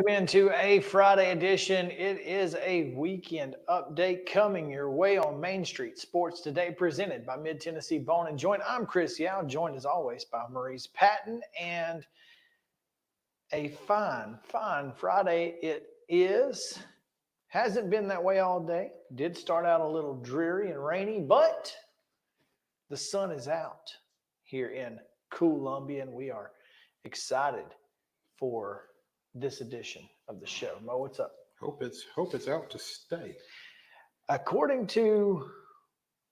Into a Friday edition. It is a weekend update coming your way on Main Street Sports Today, presented by Mid-Tennessee Bone and Joint. I'm Chris Yao, joined as always by Maurice Patton, and a fine Friday it is. Hasn't been that way all day. Did start out a little dreary and rainy, but the sun is out here in Columbia, and we are excited for this edition of the show. Mo, what's up? Hope it's out to stay. According to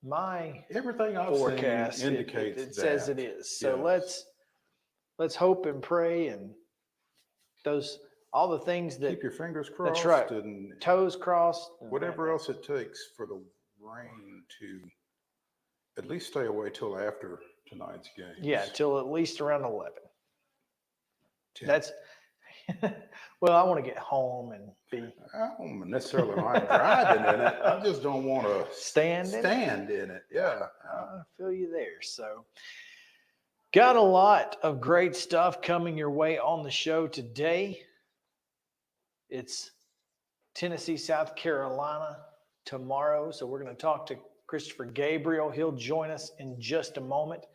my everything I've forecast, seen indicates it says it is. So yes. let's hope and pray, and all the things that keep your fingers crossed. That's right. And toes crossed. Whatever else it takes for the rain to at least stay away till after tonight's game. Yeah, till at least around 11. 10. That's well, I want to get home and be. I don't necessarily mind driving in it. I just don't want to stand in it. Yeah. I feel you there. So, got a lot of great stuff coming your way on the show today. It's Tennessee, South Carolina tomorrow. So, we're going to talk to Christopher Gabriel. He'll join us in just a moment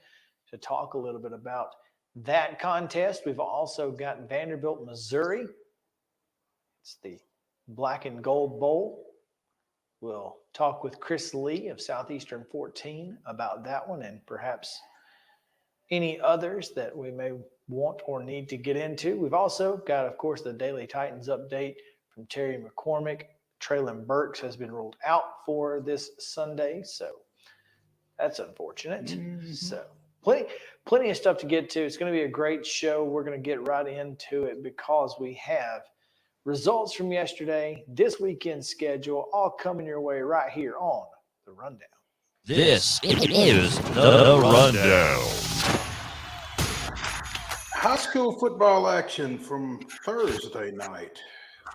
to talk a little bit about that contest. We've also got Vanderbilt, Missouri. It's the Black and Gold Bowl. We'll talk with Chris Lee of Southeastern 14 about that one, and perhaps any others that we may want or need to get into. We've also got, of course, the Daily Titans update from Terry McCormick. Traylon Burks has been ruled out for this Sunday, so that's unfortunate. Mm-hmm. So plenty of stuff to get to. It's going to be a great show. We're going to get right into it because we have results from yesterday, this weekend's schedule, all coming your way right here on The Rundown. This is The Rundown. High school football action from Thursday night.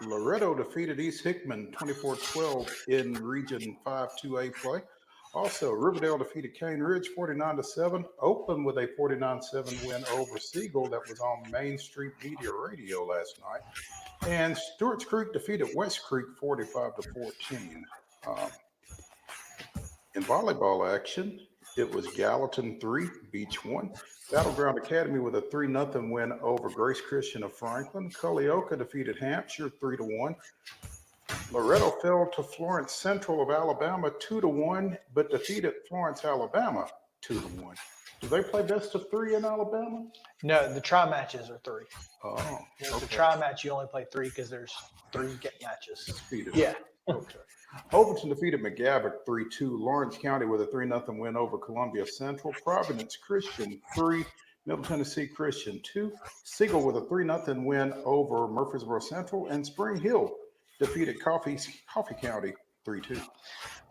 Loretto defeated East Hickman 24-12 in Region 5-2A play. Also, Riverdale defeated Cane Ridge 49-7. Oakland with a 49-7 win over Siegel. That was on Main Street Media Radio last night. And Stewart's Creek defeated West Creek 45-14. In volleyball action, it was Gallatin 3, Beach 1. Battleground Academy with a 3-0 win over Grace Christian of Franklin. Culleoka defeated Hampshire 3-1. Loretto fell to Florence Central of Alabama 2-1, but defeated Florence, Alabama 2-1. Do they play best of 3 in Alabama? No, the tri-matches are 3. Oh, The tri-match, you only play 3 because there's 3 matches. Yeah. Okay. Overton defeated McGavock 3-2. Lawrence County with a 3-0 win over Columbia Central. Providence Christian 3, Middle Tennessee Christian 2. Siegel with a 3-0 win over Murfreesboro Central. And Spring Hill defeated Coffee County 3-2.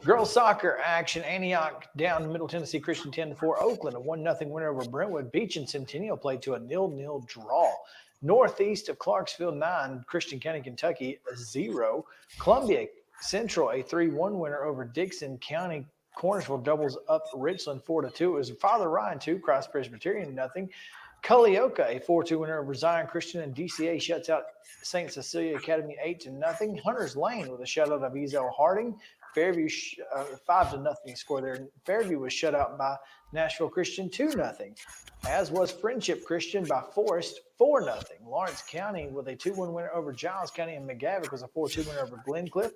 Girls soccer action. Antioch down Middle Tennessee Christian 10-4. Oakland, a 1-0 winner over Brentwood. Beach and Centennial played to a 0-0 draw. Northeast of Clarksville 9, Christian County, Kentucky 0. Columbia Central, a 3-1 winner over Dixon County. Cornersville doubles up Richland 4-2. It was Father Ryan 2, Christ Presbyterian 0. Culleoka, a 4-2 winner over Zion Christian, and DCA shuts out St. Cecilia Academy 8-0. Hunters Lane with a shutout of Ezel Harding. Fairview 5-0 score there. Fairview was shut out by Nashville Christian 2-0, as was Friendship Christian by Forest 4-0. Lawrence County with a 2-1 winner over Giles County, and McGavock was a 4-2 winner over Glencliff.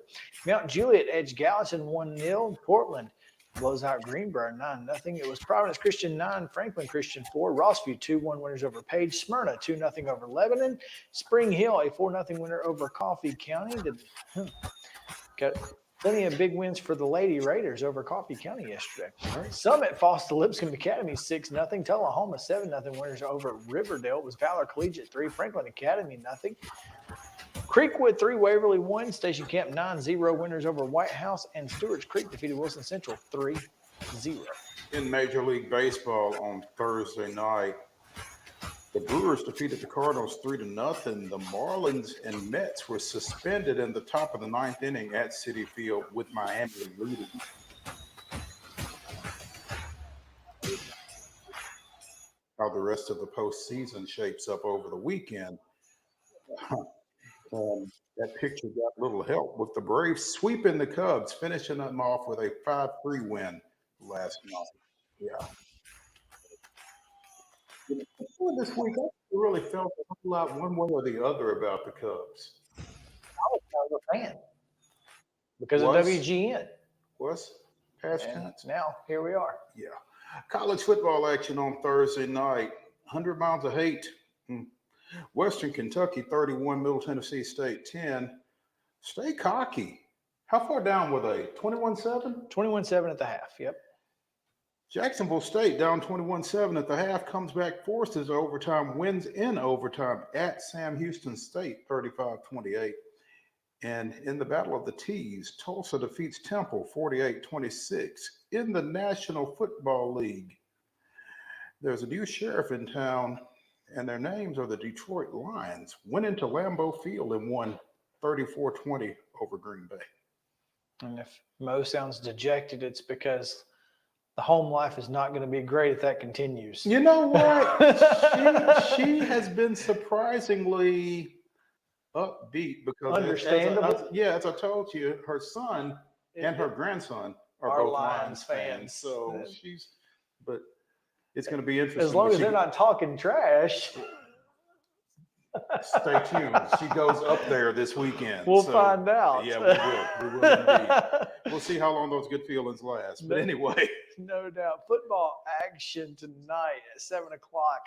Mount Juliet edged Gallatin 1-0. Portland blows out Greenbrier 9-0. It was Providence Christian 9, Franklin Christian 4. Rossview 2-1 winners over Page. Smyrna 2-0 over Lebanon. Spring Hill a 4-0 winner over Coffee County. Got plenty of big wins for the Lady Raiders over Coffee County yesterday. Summit falls to Lipscomb Academy 6-0. Tullahoma 7-0 winners over Riverdale. It was Valor Collegiate 3, Franklin Academy 0. Creekwood 3, Waverly 1. Station Camp 9-0 winners over White House, and Stewart's Creek defeated Wilson Central 3-0. In Major League Baseball on Thursday night, the Brewers defeated the Cardinals 3-0. The Marlins and Mets were suspended in the top of the 9th inning at Citi Field with Miami leading. How the rest of the postseason shapes up over the weekend. That picture got a little help with the Braves sweeping the Cubs, finishing them off with a 5-3 win last night. Yeah. This week, I really felt a whole lot one way or the other about the Cubs. I was a fan because of WGN. Was past tense. Now, here we are. Yeah. College football action on Thursday night. 100 miles of hate. Western Kentucky 31, Middle Tennessee State 10. Stay cocky. How far down were they? 21-7? 21-7 at the half. Yep. Jacksonville State down 21-7 at the half, comes back, forces overtime, wins in overtime at Sam Houston State 35-28. And in the Battle of the T's, Tulsa defeats Temple 48-26. In the National Football League, there's a new sheriff in town, and their names are the Detroit Lions. Went into Lambeau Field and won 34-20 over Green Bay. And if Mo sounds dejected, it's because the home life is not going to be great if that continues. You know what? she has been surprisingly upbeat because understandable. As I told you, her son and her grandson are both Lions fans. So but it's going to be interesting. As long as they're not talking trash. Stay tuned. She goes up there this weekend. We'll find out. Yeah, we will. We will indeed. We'll see how long those good feelings last. But anyway. No doubt. Football action tonight at 7 o'clock.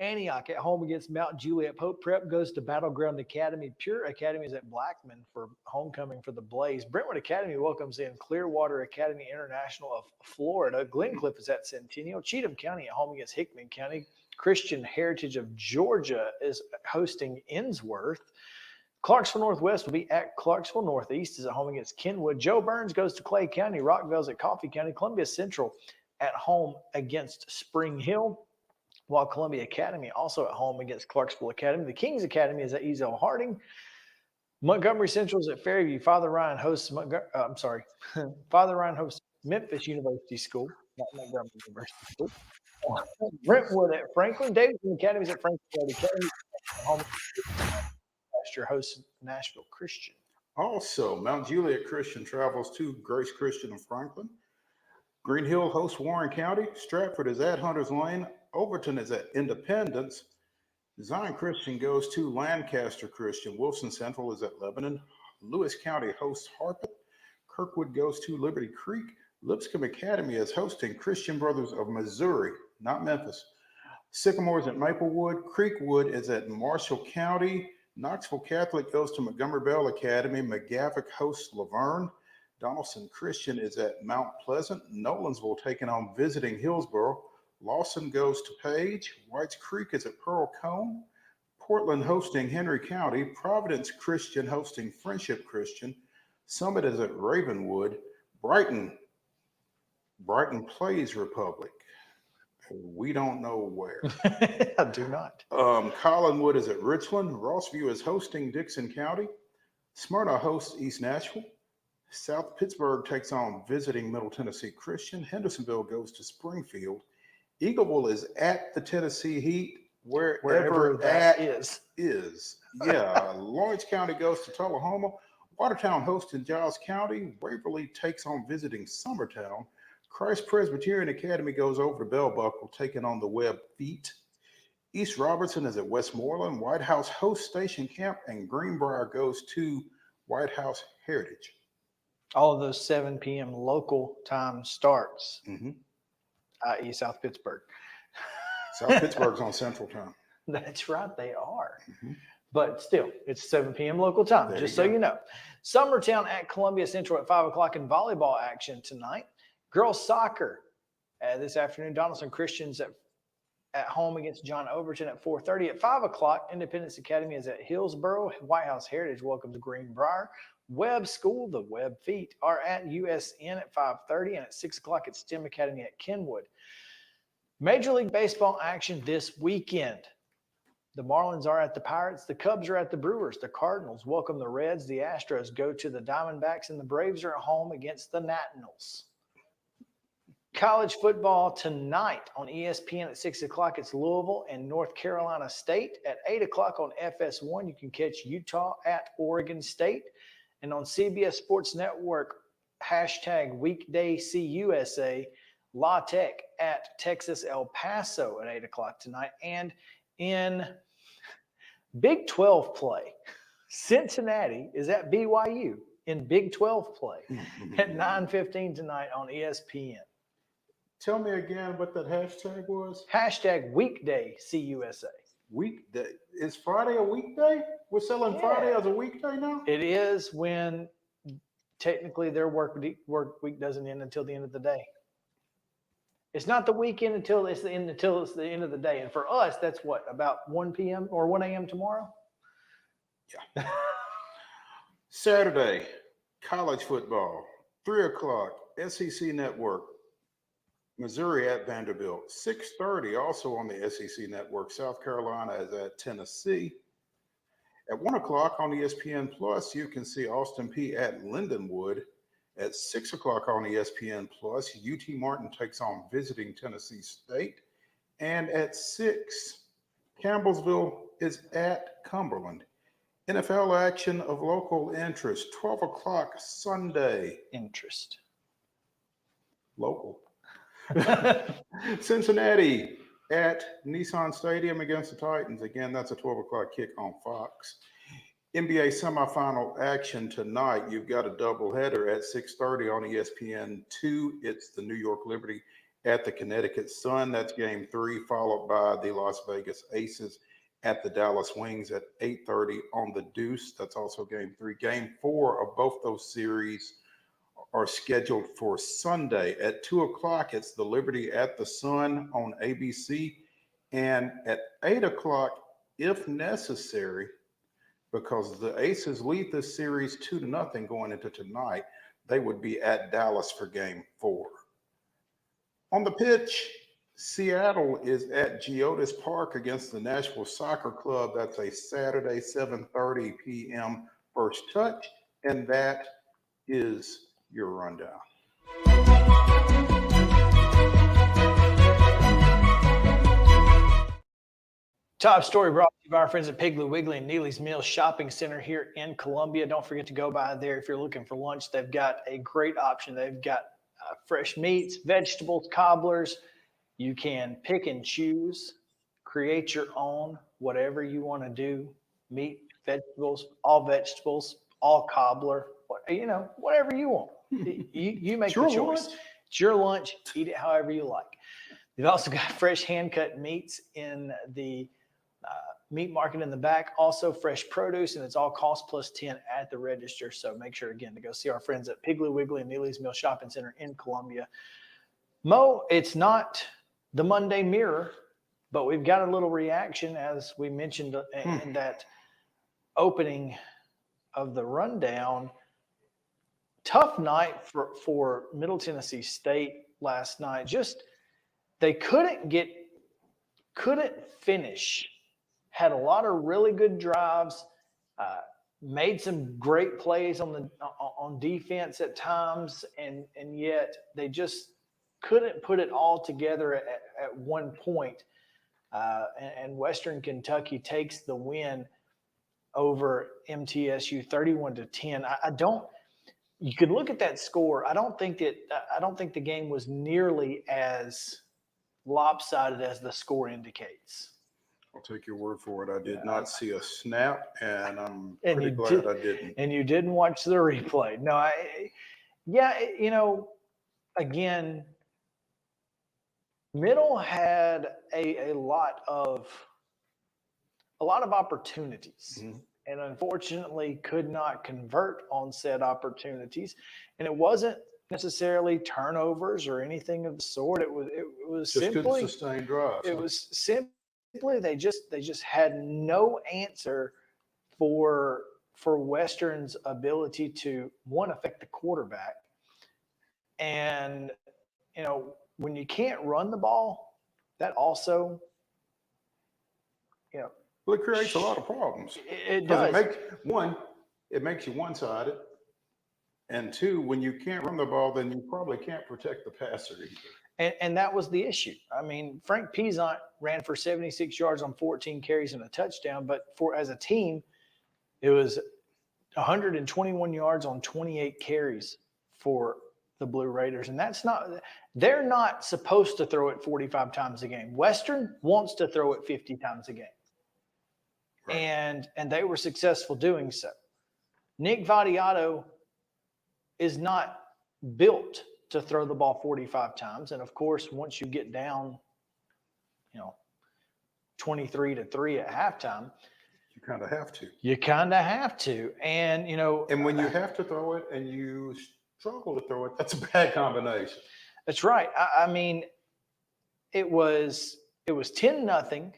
Antioch at home against Mount Juliet. Pope Prep goes to Battleground Academy. Pure Academy is at Blackman for homecoming for the Blaze. Brentwood Academy welcomes in Clearwater Academy International of Florida. Glencliff is at Centennial. Cheatham County at home against Hickman County. Christian Heritage of Georgia is hosting Innsworth. Clarksville Northwest will be at Clarksville. Northeast is at home against Kenwood. Joe Burns goes to Clay County. Rockville's at Coffee County. Columbia Central at home against Spring Hill, while Columbia Academy also at home against Clarksville Academy. The Kings Academy is at Ezel Harding. Montgomery Central is at Fairview. Father Ryan hosts Father Ryan hosts Memphis University School, not Montgomery University School. Brentwood at Franklin. Davidson Academy is at Franklin Academy. Home last year hosts Nashville Christian. Also, Mount Juliet Christian travels to Grace Christian of Franklin. Green Hill hosts Warren County. Stratford is at Hunters Lane. Overton is at Independence. Zion Christian goes to Lancaster Christian. Wilson Central is at Lebanon. Lewis County hosts Harpeth. Kirkwood goes to Liberty Creek. Lipscomb Academy is hosting Christian Brothers of Missouri, not Memphis. Sycamore is at Maplewood. Creekwood is at Marshall County. Knoxville Catholic goes to Montgomery Bell Academy. McGavick hosts Laverne. Donaldson Christian is at Mount Pleasant. Nolensville taking on visiting Hillsborough. Lawson goes to Page. Whites Creek is at Pearl Cone. Portland hosting Henry County. Providence Christian hosting Friendship Christian. Summit is at Ravenwood. Brighton plays Republic. We don't know where. I do not. Collinwood is at Richland. Rossview is hosting Dixon County. Smyrna hosts East Nashville. South Pittsburgh takes on visiting Middle Tennessee Christian. Hendersonville goes to Springfield. Eagleville is at the Tennessee Heat, wherever that is. Yeah. Lawrence County goes to Tullahoma. Watertown hosting Giles County. Waverly takes on visiting Summertown. Christ Presbyterian Academy goes over to Bell Buckle, taking on the Webb Feet. East Robertson is at Westmoreland. White House hosts Station Camp, and Greenbrier goes to White House Heritage. All of those 7 p.m. local time starts, i.e. South Pittsburgh. South Pittsburgh's on Central Time. That's right, they are. But still, it's 7 p.m. local time, There just you so go. you know. Summertown at Columbia Central at 5 o'clock in volleyball action tonight. Girls soccer this afternoon. Donaldson Christians at home against John Overton at 4:30. At 5 o'clock, Independence Academy is at Hillsborough. White House Heritage welcomes Greenbrier. Webb School, the Webb Feet, are at USN at 5:30. And at 6 o'clock at STEM Academy at Kenwood. Major League Baseball action this weekend. The Marlins are at the Pirates. The Cubs are at the Brewers. The Cardinals welcome the Reds. The Astros go to the Diamondbacks. And the Braves are at home against the Nationals. College football tonight on ESPN at 6 o'clock. It's Louisville and North Carolina State. At 8 o'clock on FS1, you can catch Utah at Oregon State. And on CBS Sports Network, #weekday CUSA, La Tech at Texas El Paso at 8 o'clock tonight. And in Big 12 play, Cincinnati is at BYU in Big 12 play at 9:15 tonight on ESPN. Tell me again what that hashtag was. #weekday CUSA. Weekday. Is Friday a weekday? We're selling Friday as a weekday now? It is when technically their work week doesn't end until the end of the day. It's not the weekend until it's the end of the day. And for us, that's what, about 1 p.m. or 1 a.m. tomorrow? Yeah. Saturday, college football, 3 o'clock, SEC Network, Missouri at Vanderbilt. 6:30, also on the SEC Network, South Carolina is at Tennessee. At 1 o'clock on ESPN Plus, you can see Austin Peay at Lindenwood. At 6 o'clock on ESPN Plus, UT Martin takes on visiting Tennessee State. And at 6, Campbellsville is at Cumberland. NFL action of local interest, 12 o'clock Sunday. Interest. Local. Cincinnati at Nissan Stadium against the Titans. Again, that's a 12 o'clock kick on Fox. NBA semifinal action tonight. You've got a doubleheader at 6:30 on ESPN2. It's the New York Liberty at the Connecticut Sun. That's game 3, followed by the Las Vegas Aces at the Dallas Wings at 8:30 on the Deuce. That's also game 3. Game 4 of both those series are scheduled for Sunday. At 2 o'clock, it's the Liberty at the Sun on ABC. And at 8 o'clock, if necessary, because the Aces lead this series 2-0 going into tonight, they would be at Dallas for game 4. On the pitch, Seattle is at Geodis Park against the Nashville Soccer Club. That's a Saturday, 7:30 p.m. first touch. And that is your rundown. Top story brought to you by our friends at Piggly Wiggly and Neely's Mills Shopping Center here in Columbia. Don't forget to go by there if you're looking for lunch. They've got a great option. They've got fresh meats, vegetables, cobblers. You can pick and choose, create your own, whatever you want to do. Meat, vegetables, all cobbler, whatever you want. You make the choice. It's your lunch. Eat it however you like. They've also got fresh hand-cut meats in the meat market in the back, also fresh produce, and it's all cost plus 10 at the register. So make sure, again, to go see our friends at Piggly Wiggly and Neely's Mill Shopping Center in Columbia. Mo, it's not the Monday Mirror, but we've got a little reaction, as we mentioned in that opening of the rundown. Tough night for Middle Tennessee State last night. Just they couldn't finish. Had a lot of really good drives, made some great plays on defense at times, and yet they just couldn't put it all together at one point. And Western Kentucky takes the win over MTSU 31-10. You could look at that score. I don't think the game was nearly as lopsided as the score indicates. I'll take your word for it. I did not see a snap, and I'm pretty glad I didn't. And you didn't watch the replay. No, again, Middle had a lot of opportunities. Mm-hmm. And unfortunately could not convert on said opportunities. And it wasn't necessarily turnovers or anything of the sort. It was Just simply couldn't sustain drives. It was simply they just had no answer for Western's ability to, one, affect the quarterback. And when you can't run the ball, that also Well, it creates a lot of problems. It does. It makes you one-sided. And two, when you can't run the ball, then you probably can't protect the passer either. And that was the issue. I mean, Frank Peasant ran for 76 yards on 14 carries and a touchdown, but as a team, it was 121 yards on 28 carries for the Blue Raiders. And they're not supposed to throw it 45 times a game. Western wants to throw it 50 times a game. Right. And they were successful doing so. Nick Vattiato is not built to throw the ball 45 times. And of course, once you get down, 23-3 at halftime, you kind of have to. And and when you have to throw it and you struggle to throw it, that's a bad combination. That's right. I mean, it was 10-0.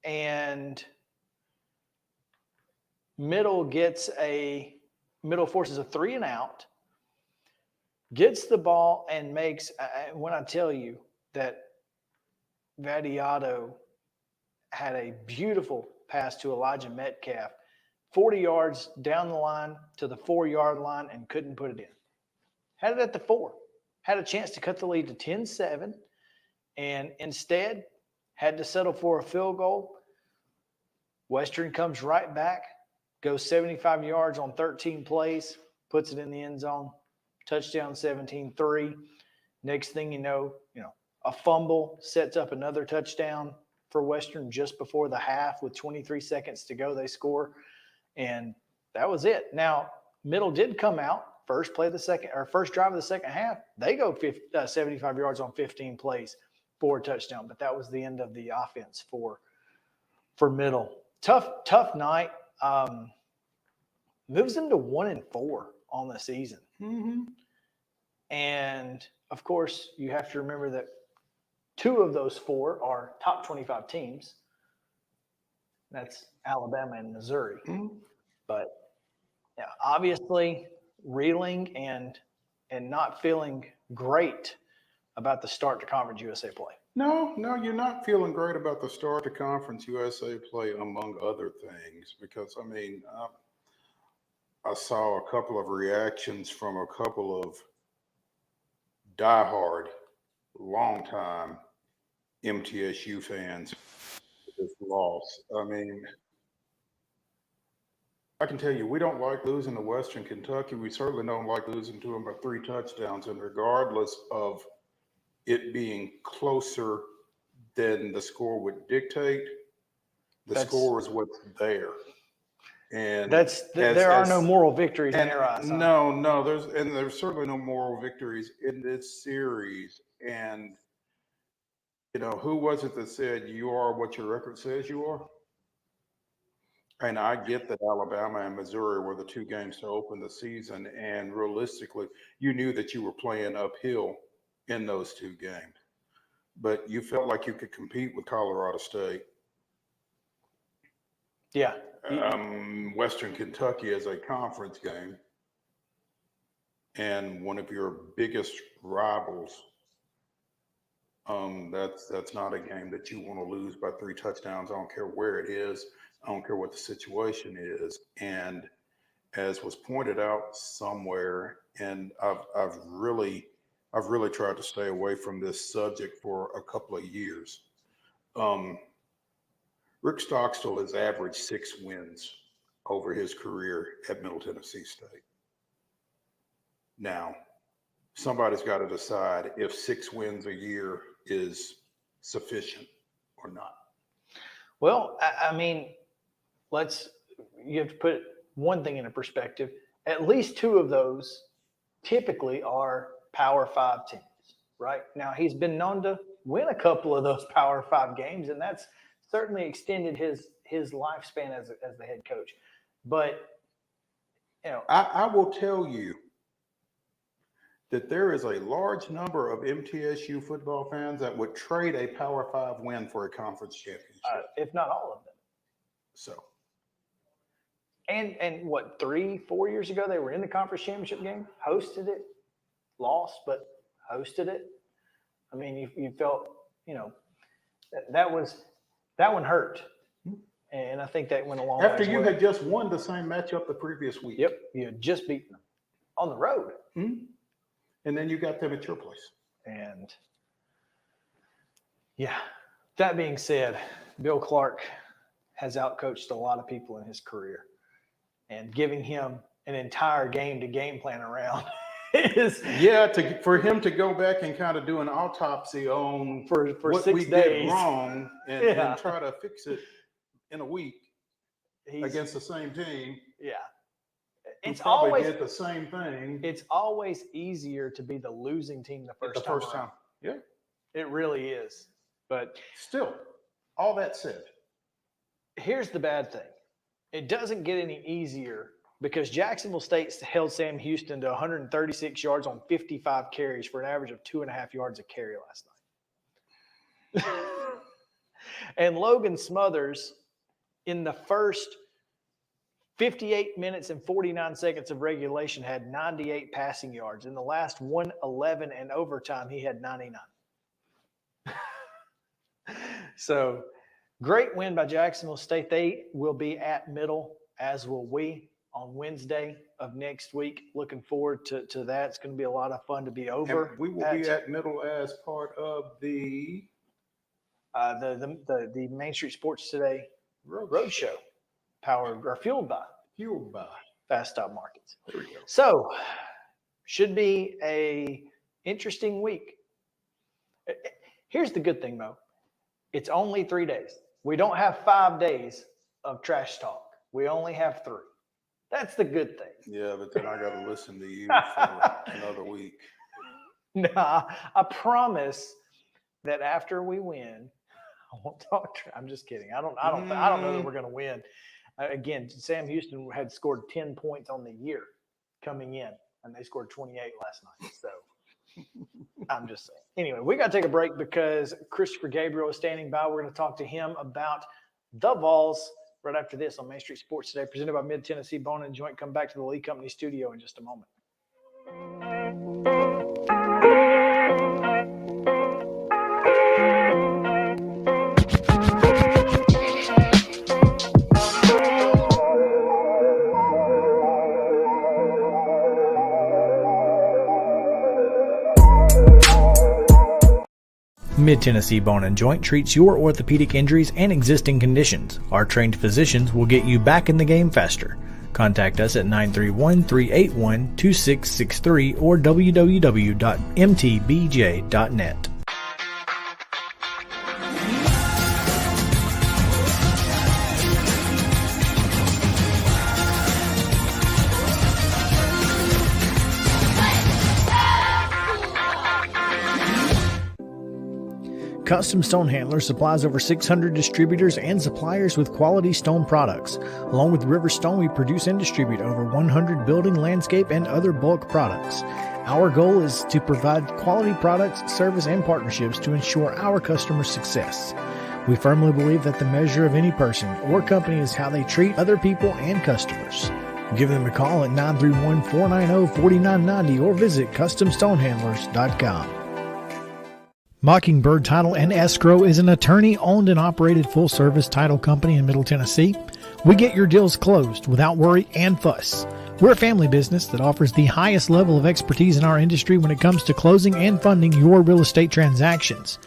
And Middle forces a 3-and-out, gets the ball and makes, when I tell you that Vattiato had a beautiful pass to Elijah Metcalf, 40 yards down the line to the 4-yard line, and couldn't put it in. Had it at the 4. Had a chance to cut the lead to 10-7, and instead had to settle for a field goal. Western comes right back, goes 75 yards on 13 plays, puts it in the end zone, touchdown 17-3. Next thing you know, a fumble sets up another touchdown for Western just before the half with 23 seconds to go. They score, and that was it. Now, Middle did come out, first drive of the second half. They go 75 yards on 15 plays for a touchdown, but that was the end of the offense for Middle. Tough night. Moves them to 1-4 on the season. Mm-hmm. And of course, you have to remember that 2 of those 4 are top 25 teams. That's Alabama and Missouri. Mm-hmm. But obviously reeling and not feeling great about the start to Conference USA play. No, you're not feeling great about the start to Conference USA play, among other things, because, I mean, I saw a couple of reactions from a couple of diehard, longtime MTSU fans to this loss. I mean, I can tell you, we don't like losing to Western Kentucky. We certainly don't like losing to them by 3 touchdowns, and regardless of it being closer than the score would dictate, the score is what's there. And there are no moral victories in their eyes. No, there's certainly no moral victories in this series. And Who was it that said you are what your record says you are? And I get that Alabama and Missouri were the two games to open the season, and realistically, you knew that you were playing uphill in those two games. But you felt like you could compete with Colorado State. Yeah. Western Kentucky is a conference game, and one of your biggest rivals. That's not a game that you want to lose by 3 touchdowns. I don't care where it is. I don't care what the situation is. And as was pointed out somewhere, and I've really tried to stay away from this subject for a couple of years. Rick Stockstill has averaged 6 wins over his career at Middle Tennessee State. Now, somebody's got to decide if 6 wins a year is sufficient or not. Well, I mean, you have to put one thing into perspective. At least 2 of those typically are Power 5 teams, right? Now, he's been known to win a couple of those Power 5 games, and that's certainly extended his lifespan as the head coach. But, I will tell you that there is a large number of MTSU football fans that would trade a Power 5 win for a conference championship. If not all of them. So. And what, 3-4 years ago, they were in the conference championship game, hosted it, lost, but hosted it. I mean, you felt, that one hurt. And I think that went a long way. After you had just won the same matchup the previous week. Yep. You had just beaten them on the road. Mm-hmm. And then you got them at your place. And yeah, that being said, Bill Clark has outcoached a lot of people in his career, and giving him an entire game to game plan around is for him to go back and kind of do an autopsy on for what 6 we days did wrong and try to fix it in a week against the same team. Yeah. It's always did the same thing. It's always easier to be the losing team the first time. Yeah. It really is. But still, all that said, here's the bad thing. It doesn't get any easier because Jacksonville State held Sam Houston to 136 yards on 55 carries for an average of 2.5 yards a carry last night. And Logan Smothers, in the first 58 minutes and 49 seconds of regulation, had 98 passing yards. In the last 111 and overtime, he had 99. So, great win by Jacksonville State. They will be at Middle, as will we, on Wednesday of next week. Looking forward to that. It's going to be a lot of fun to be over. And we will be at Middle as part of the Main Street Sports Today Road Show, powered or fueled by Fast Stop Markets. There we go. So, should be a interesting week. Here's the good thing, Mo. It's only 3 days. We don't have 5 days of trash talk. We only have 3. That's the good thing. Yeah, but then I got to listen to you for another week. Nah, I promise that after we win, I won't talk. I'm just kidding. I don't know that we're going to win. Again, Sam Houston had scored 10 points on the year coming in, and they scored 28 last night. So I'm just saying. Anyway, we got to take a break because Christopher Gabriel is standing by. We're going to talk to him about the VOLS right after this on Main Street Sports Today, presented by Mid-Tennessee Bone and Joint. Come back to the Lee Company studio in just a moment. Mid-Tennessee Bone and Joint treats your orthopedic injuries and existing conditions. Our trained physicians will get you back in the game faster. Contact us at 931-381-2663 or www.mtbj.net. Custom Stone Handlers supplies over 600 distributors and suppliers with quality stone products. Along with River Stone, we produce and distribute over 100 building, landscape, and other bulk products. Our goal is to provide quality products, service, and partnerships to ensure our customers' success. We firmly believe that the measure of any person or company is how they treat other people and customers. Give them a call at 931-490-4990 or visit CustomStonehandlers.com. Mockingbird Title and Escrow is an attorney-owned and operated full-service title company in Middle Tennessee. We get your deals closed without worry and fuss. We're a family business that offers the highest level of expertise in our industry when it comes to closing and funding your real estate transactions.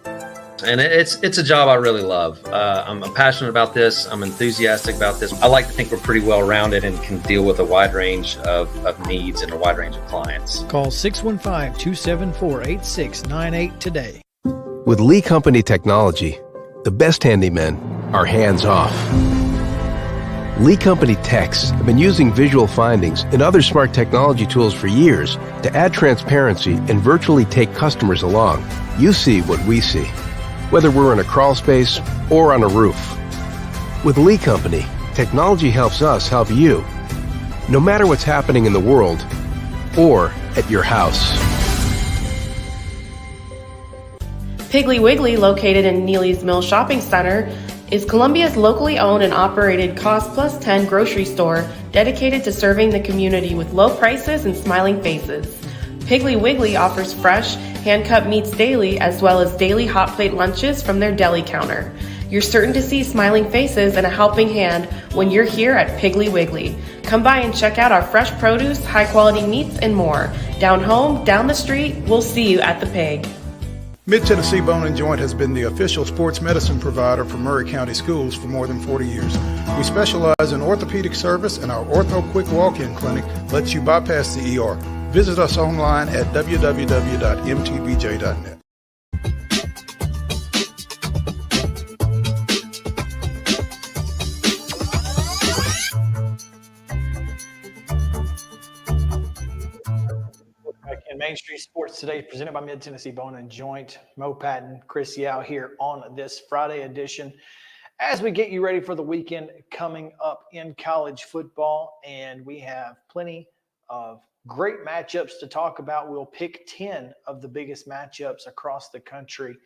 And it's a job I really love. I'm passionate about this. I'm enthusiastic about this. I like to think we're pretty well-rounded and can deal with a wide range of needs and a wide range of clients. Call 615-274-8698 today. With Lee Company technology, the best handymen are hands-off. Lee Company techs have been using visual findings and other smart technology tools for years to add transparency and virtually take customers along. You see what we see, whether we're in a crawl space or on a roof. With Lee Company, technology helps us help you, no matter what's happening in the world or at your house. Piggly Wiggly, located in Neely's Mill Shopping Center, is Columbia's locally owned and operated Cost Plus 10 grocery store dedicated to serving the community with low prices and smiling faces. Piggly Wiggly offers fresh, hand-cut meats daily as well as daily hot plate lunches from their deli counter. You're certain to see smiling faces and a helping hand when you're here at Piggly Wiggly. Come by and check out our fresh produce, high-quality meats, and more. Down home, down the street, we'll see you at the Pig. Mid-Tennessee Bone & Joint has been the official sports medicine provider for Murray County Schools for more than 40 years. We specialize in orthopedic service, and our Ortho Quick Walk-In Clinic lets you bypass the ER. Visit us online at www.mtbj.net. In Main Street Sports today, presented by Mid-Tennessee Bone and Joint. Mo Patton, Chris Yao here on this Friday edition as we get you ready for the weekend coming up in college football. And we have plenty of great matchups to talk about. We'll pick 10 of the biggest matchups across the country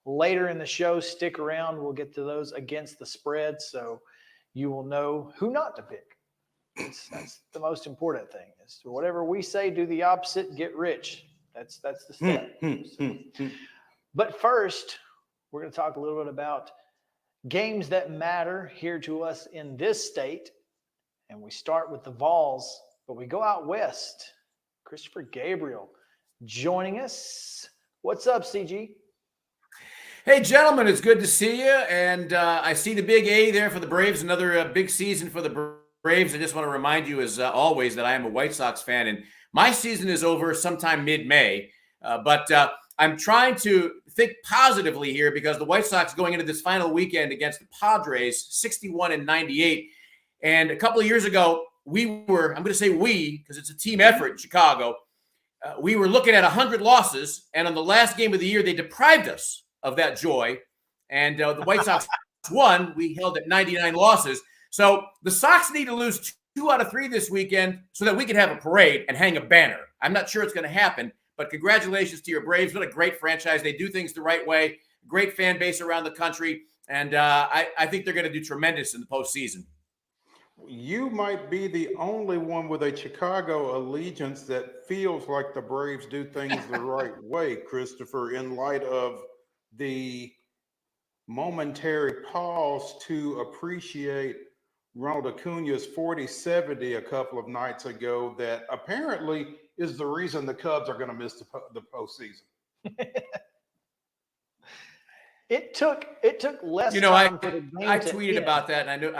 later in the show. Stick around. We'll get to those against the spread, so you will know who not to pick. That's the most important thing. Is whatever we say, do the opposite, get rich. That's the step. But first, we're going to talk a little bit about games that matter here to us in this state. And we start with the VOLS, but we go out west. Christopher Gabriel joining us. What's up, CG? Hey, gentlemen, it's good to see you. And I see the big A there for the Braves, another big season for the Braves. I just want to remind you, as always, that I am a White Sox fan, and my season is over sometime mid-May. But I'm trying to think positively here because the White Sox going into this final weekend against the Padres, 61-98. And a couple of years ago, I'm going to say we, because it's a team effort in Chicago, we were looking at 100 losses, and on the last game of the year, they deprived us of that joy. And the White Sox won. We held at 99 losses. So the Sox need to lose 2 out of 3 this weekend so that we can have a parade and hang a banner. I'm not sure it's going to happen, but congratulations to your Braves. What a great franchise. They do things the right way. Great fan base around the country. And I think they're going to do tremendous in the postseason. You might be the only one with a Chicago allegiance that feels like the Braves do things the right way, Christopher, in light of the momentary pause to appreciate Ronald Acuna's 40-70 a couple of nights ago that apparently is the reason the Cubs are going to miss the postseason. It took less time for the game I to tweeted end. about that, and I knew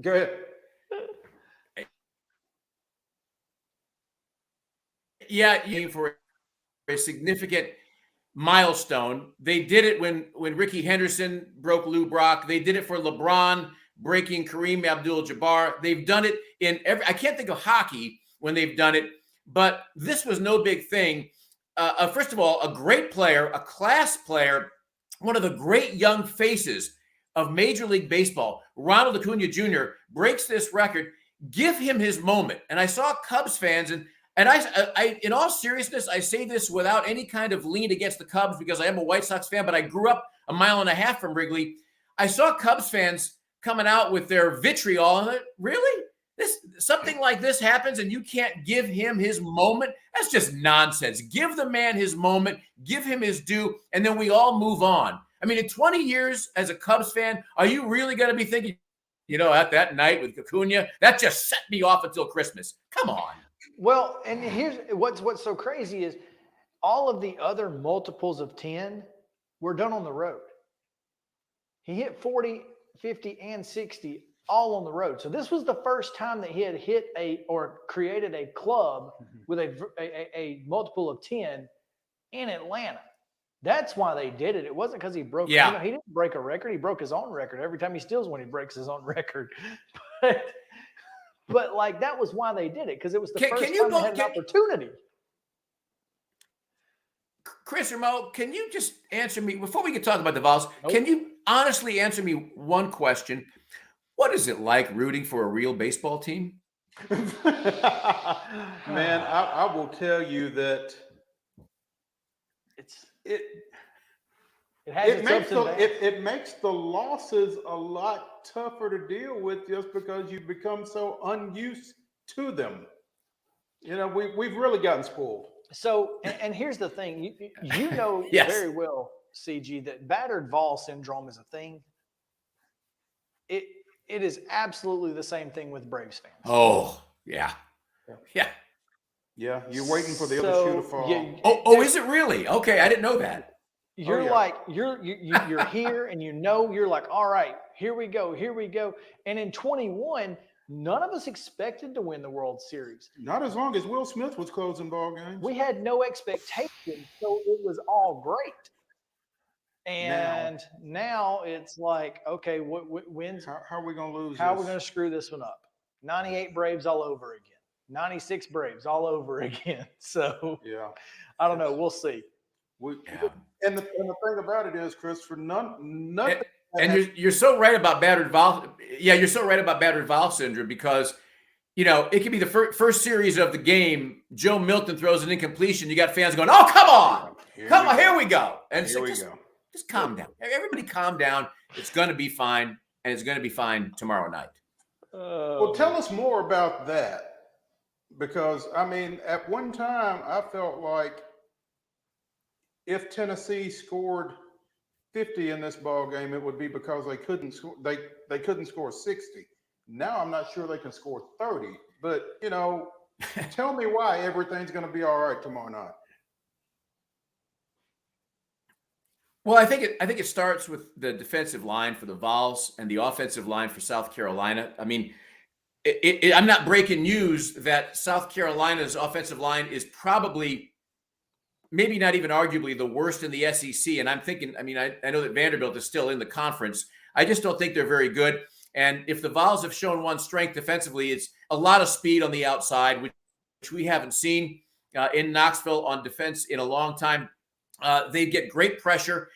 Go ahead. Yeah, for a significant milestone. They did it when Ricky Henderson broke Lou Brock. They did it for LeBron breaking Kareem Abdul-Jabbar. They've done it in I can't think of hockey when they've done it, but this was no big thing. first of all, a great player, a class player, one of the great young faces of Major League Baseball, Ronald Acuna Jr., breaks this record. Give him his moment. And I saw Cubs fans, and I, in all seriousness, I say this without any kind of lean against the Cubs because I am a White Sox fan, but I grew up a mile and a half from Wrigley. I saw Cubs fans coming out with their vitriol. And really? Something like this happens and you can't give him his moment? That's just nonsense. Give the man his moment, give him his due, and then we all move on. I mean, in 20 years as a Cubs fan, are you really going to be thinking, at that night with Acuna, that just set me off until Christmas? Come on. Well, and here's what's so crazy is all of the other multiples of 10 were done on the road. He hit 40, 50, and 60 all on the road. So this was the first time that he had hit or created a club with a multiple of 10 in Atlanta. That's why they did it. It wasn't because he broke. Yeah. He didn't break a record. He broke his own record. Every time he steals one, he breaks his own record. But like that was why they did it, because it was the first time they had an opportunity. Chris or Mo, can you just answer me before we can talk about the Vols? Nope. Can you honestly answer me one question? What is it like rooting for a real baseball team? Man, I will tell you that it makes the losses a lot tougher to deal with just because you become so unused to them. We've really gotten spoiled. So, and here's the thing, yes. Very well, CG, that battered Vol syndrome is a thing. It is absolutely the same thing with Braves fans. Oh, yeah. Yeah, you're waiting for the other shoe to fall. Is it really? Okay, I didn't know that. You're you're here and you're like, all right, here we go. And in 21, none of us expected to win the World Series. Not as long as Will Smith was closing ball games. We had no expectation, so it was all great. And now it's like, okay, when's how are we going to lose? How are we going to screw this one up? 98 Braves all over again. 96 Braves all over again. So I don't know. We'll see. And the thing about it is, Chris, for nothing. And you're so right about battered Vol. Yeah, you're so right about battered Vol syndrome because, it could be the first series of the game. Joe Milton throws an incompletion. You got fans going, "Oh, come on, here we go." And here we go. Just calm down. Everybody calm down. It's going to be fine, and it's going to be fine tomorrow night. Well, tell us more about that. Because, at one time, I felt like if Tennessee scored 50 in this ball game, it would be because they couldn't score. They couldn't score 60. Now I'm not sure they can score 30. But, tell me why everything's going to be all right tomorrow night. Well, I think it starts with the defensive line for the Vols and the offensive line for South Carolina. I'm not breaking news that South Carolina's offensive line is probably, maybe not even arguably, the worst in the SEC. And I'm thinking, I know that Vanderbilt is still in the conference. I just don't think they're very good. And if the Vols have shown one strength defensively, it's a lot of speed on the outside, which we haven't seen in Knoxville on defense in a long time. They get great pressure.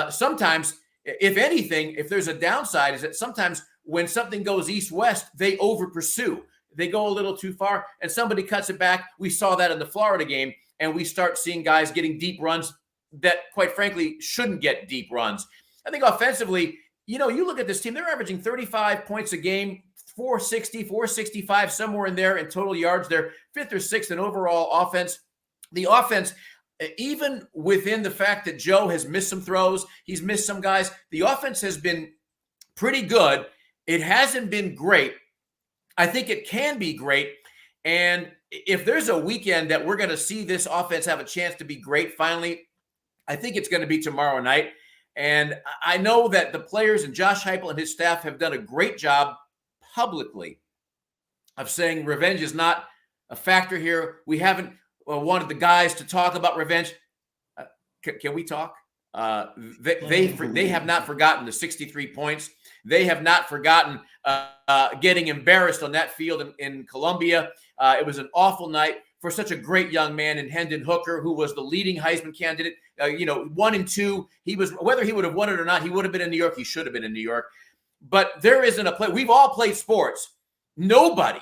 Sometimes, if anything, if there's a downside, is that sometimes when something goes east-west, they over-pursue. They go a little too far, and somebody cuts it back. We saw that in the Florida game, and we start seeing guys getting deep runs that, quite frankly, shouldn't get deep runs. I think offensively, you look at this team, they're averaging 35 points a game, 460, 465, somewhere in there in total yards. They're 5th or 6th in overall offense. The offense, even within the fact that Joe has missed some throws, he's missed some guys, the offense has been pretty good. It hasn't been great. I think it can be great. And if there's a weekend that we're going to see this offense have a chance to be great finally, I think it's going to be tomorrow night. And I know that the players and Josh Heupel and his staff have done a great job publicly of saying revenge is not a factor here. We haven't wanted the guys to talk about revenge. Can we talk? They have not forgotten the 63 points. They have not forgotten getting embarrassed on that field in Columbia. It was an awful night for such a great young man in Hendon Hooker, who was the leading Heisman candidate, 1 and 2. He was, whether he would have won it or not, he would have been in New York. He should have been in New York. But there isn't a play. We've all played sports. Nobody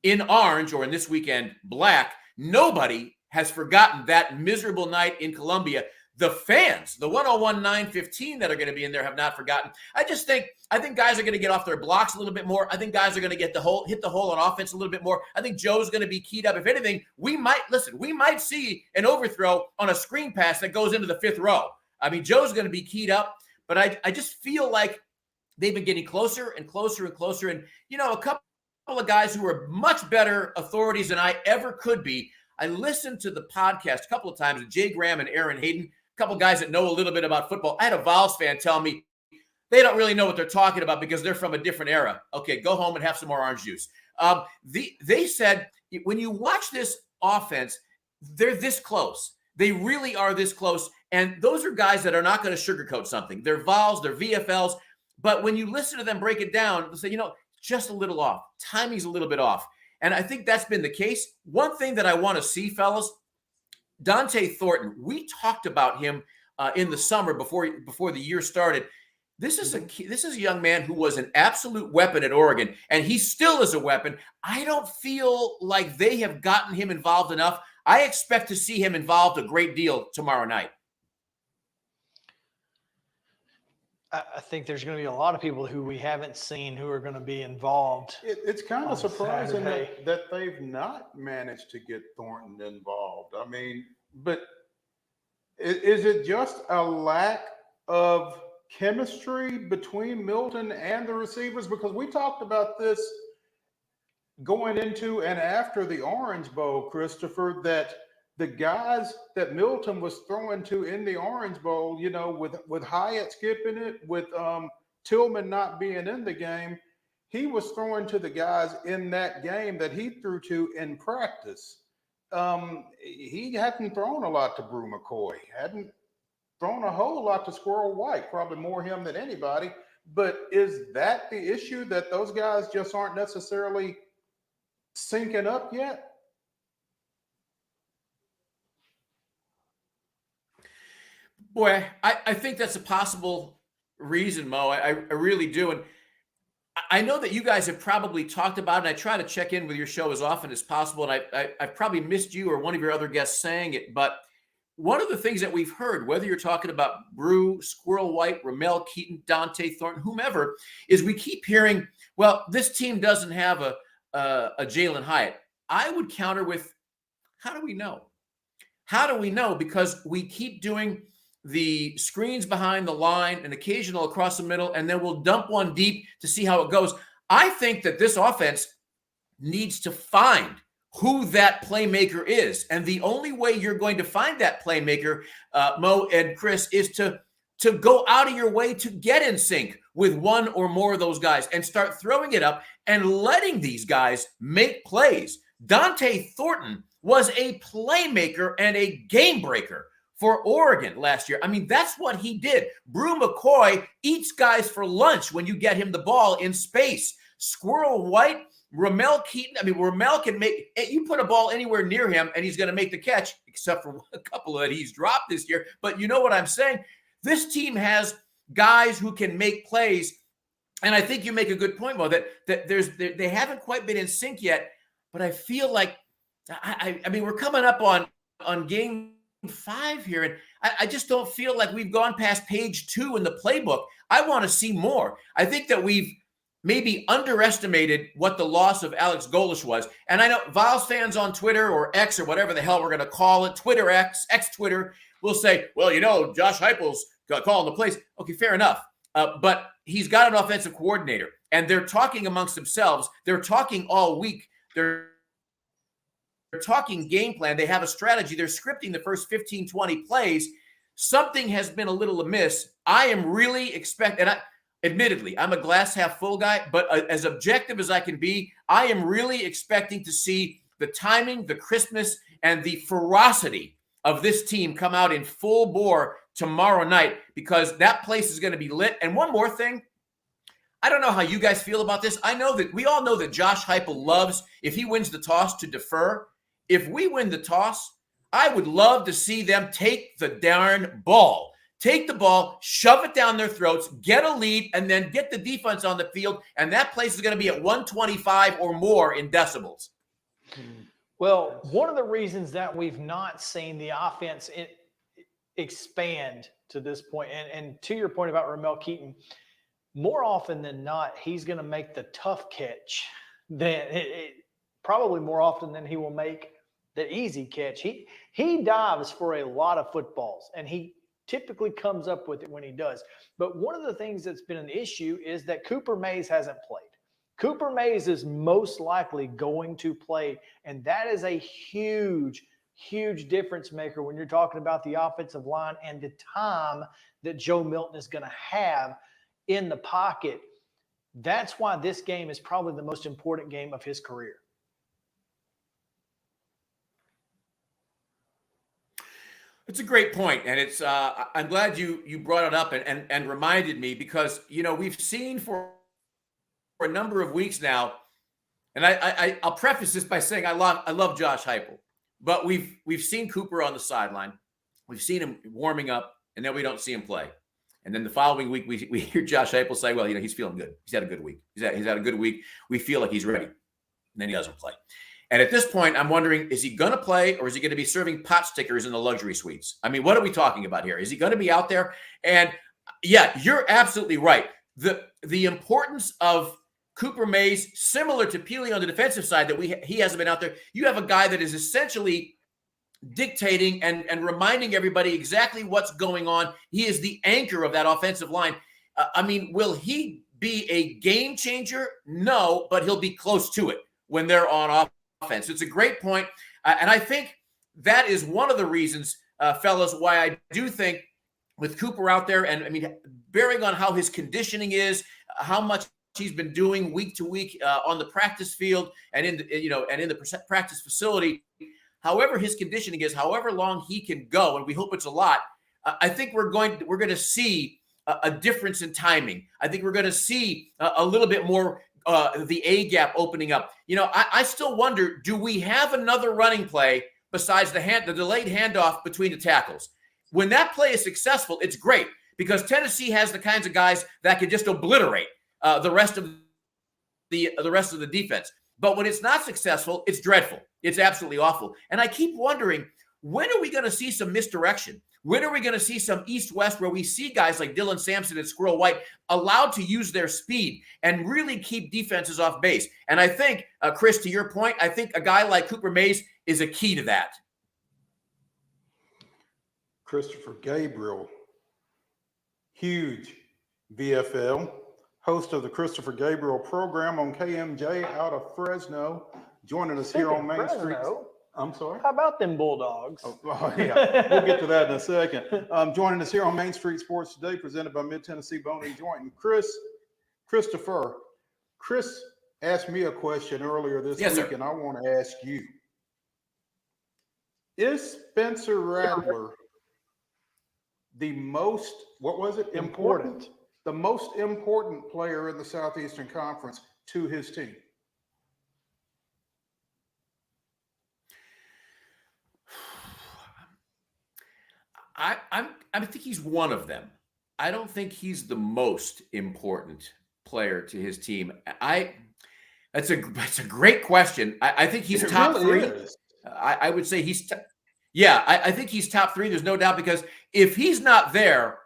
in orange, or in this weekend, black, nobody has forgotten that miserable night in Columbia. The fans, the 101-915 that are going to be in there, have not forgotten. I think guys are going to get off their blocks a little bit more. I think guys are going to hit the hole on offense a little bit more. I think Joe's going to be keyed up. If anything, we might see an overthrow on a screen pass that goes into the 5th row. I mean, Joe's going to be keyed up, but I just feel like they've been getting closer and closer and closer. And, a couple of guys who are much better authorities than I ever could be. I listened to the podcast a couple of times with Jay Graham and Aaron Hayden, a couple of guys that know a little bit about football. I had a VOLS fan tell me they don't really know what they're talking about because they're from a different era. Okay, go home and have some more orange juice. They said when you watch this offense, they're this close. They really are this close. And those are guys that are not going to sugarcoat something. They're VOLS, they're VFLs. But when you listen to them break it down, they'll say, just a little off. Timing's a little bit off. And I think that's been the case. One thing that I want to see, fellas, Dante Thornton, we talked about him in the summer before the year started. This is a young man who was an absolute weapon at Oregon, and he still is a weapon. I don't feel like they have gotten him involved enough. I expect to see him involved a great deal tomorrow night. I think there's going to be a lot of people who we haven't seen who are going to be involved. It's kind of surprising Saturday. that they've not managed to get Thornton involved. I mean, but is it just a lack of chemistry between Milton and the receivers? Because we talked about this going into and after the Orange Bowl, Christopher, that the guys that Milton was throwing to in the Orange Bowl, with Hyatt skipping it, with Tillman not being in the game, he was throwing to the guys in that game that he threw to in practice. He hadn't thrown a lot to Brew McCoy, hadn't thrown a whole lot to Squirrel White, probably more him than anybody. But is that the issue, that those guys just aren't necessarily syncing up yet? Boy, I think that's a possible reason, Mo. I really do. And I know that you guys have probably talked about it, and I try to check in with your show as often as possible. And I've probably missed you or one of your other guests saying it. But one of the things that we've heard, whether you're talking about Brew, Squirrel White, Ramel Keaton, Dante Thornton, whomever, is we keep hearing, well, this team doesn't have a Jalen Hyatt. I would counter with, how do we know? How do we know? Because we keep doing the screens behind the line, an occasional across the middle, and then we'll dump one deep to see how it goes. I think that this offense needs to find who that playmaker is. And the only way you're going to find that playmaker, Mo and Chris, is to go out of your way to get in sync with one or more of those guys and start throwing it up and letting these guys make plays. Dante Thornton was a playmaker and a game breaker for Oregon last year. I mean, that's what he did. Brew McCoy eats guys for lunch when you get him the ball in space. Squirrel White, Ramel Keaton. I mean, Ramel can make, you put a ball anywhere near him and he's going to make the catch, except for a couple that he's dropped this year. But you know what I'm saying? This team has guys who can make plays. And I think you make a good point, Mo, that they haven't quite been in sync yet. But I feel like, I mean, we're coming up on game 5 here, and I just don't feel like we've gone past page 2 in the playbook. I want to see more. I think that we've maybe underestimated what the loss of Alex Golesh was. And I know VOLS fans on Twitter or X or whatever the hell we're going to call it, Twitter X Twitter, will say, well, Josh Heupel's calling the plays. Okay, fair enough. But he's got an offensive coordinator, and they're talking amongst themselves. They're talking all week. They're talking game plan. They have a strategy. They're scripting the first 15, 20 plays. Something has been a little amiss. I am really expecting, and admittedly, I'm a glass half full guy, but as objective as I can be, I am really expecting to see the timing, the crispness, and the ferocity of this team come out in full bore tomorrow night, because that place is going to be lit. And one more thing, I don't know how you guys feel about this. I know that we all know that Josh Heupel loves, if he wins the toss, to defer. if we win the toss, I would love to see them take the darn ball. Take the ball, shove it down their throats, get a lead, and then get the defense on the field. And that place is going to be at 125 or more in decibels. Well, one of the reasons that we've not seen the offense expand to this point, and to your point about Ramel Keaton, more often than not, he's going to make the tough catch. Probably more often than he will make the easy catch. He dives for a lot of footballs, and he typically comes up with it when he does. But one of the things that's been an issue is that Cooper Mays hasn't played. Cooper Mays is most likely going to play, and that is a huge, huge difference maker when you're talking about the offensive line and the time that Joe Milton is going to have in the pocket. That's why this game is probably the most important game of his career. It's a great point, and it's I'm glad you brought it up and reminded me, because we've seen for a number of weeks now, and I'll preface this by saying I love Josh Heupel, but we've seen Cooper on the sideline, we've seen him warming up, and then we don't see him play, and then the following week we hear Josh Heupel say, well, he's feeling good, he's had a good week, he's had a good week, we feel like he's ready, and then he doesn't play. And at this point, I'm wondering, is he going to play, or is he going to be serving pot stickers in the luxury suites? I mean, what are we talking about here? Is he going to be out there? And yeah, you're absolutely right. The importance of Cooper Mays, similar to Peely on the defensive side, that he hasn't been out there. You have a guy that is essentially dictating and reminding everybody exactly what's going on. He is the anchor of that offensive line. I mean, will he be a game changer? No, but he'll be close to it when they're on offense. It's a great point. And I think that is one of the reasons, fellas, why I do think with Cooper out there, and I mean, bearing on how his conditioning is, how much he's been doing week to week on the practice field and in the practice facility, however his conditioning is, however long he can go, and we hope it's a lot, I think we're going to see a difference in timing. I think we're going to see a little bit more the A gap opening up. I still wonder, do we have another running play besides the delayed handoff between the tackles? When that play is successful, it's great, because Tennessee has the kinds of guys that can just obliterate the rest of the defense. But when it's not successful, it's dreadful. It's absolutely awful. And I keep wondering, when are we going to see some misdirection? When are we going to see some east-west where we see guys like Dylan Sampson and Squirrel White allowed to use their speed and really keep defenses off base? And I think, Chris, to your point, I think a guy like Cooper Mays is a key to that. Christopher Gabriel, huge VFL, host of the Christopher Gabriel program on KMJ out of Fresno, joining us here on Main Street. I'm sorry? How about them Bulldogs? Oh, yeah. We'll get to that in a second. Joining us here on Main Street Sports Today, presented by Mid-Tennessee Bone & Joint. And Christopher, Chris asked me a question earlier this week, sir. And I want to ask you. Is Spencer Rattler the most, what was it? Important? The most important player in the Southeastern Conference to his team? I think he's one of them. I don't think he's the most important player to his team. That's a great question. I think he's top three. I would say I think he's top three. There's no doubt, because if he's not there,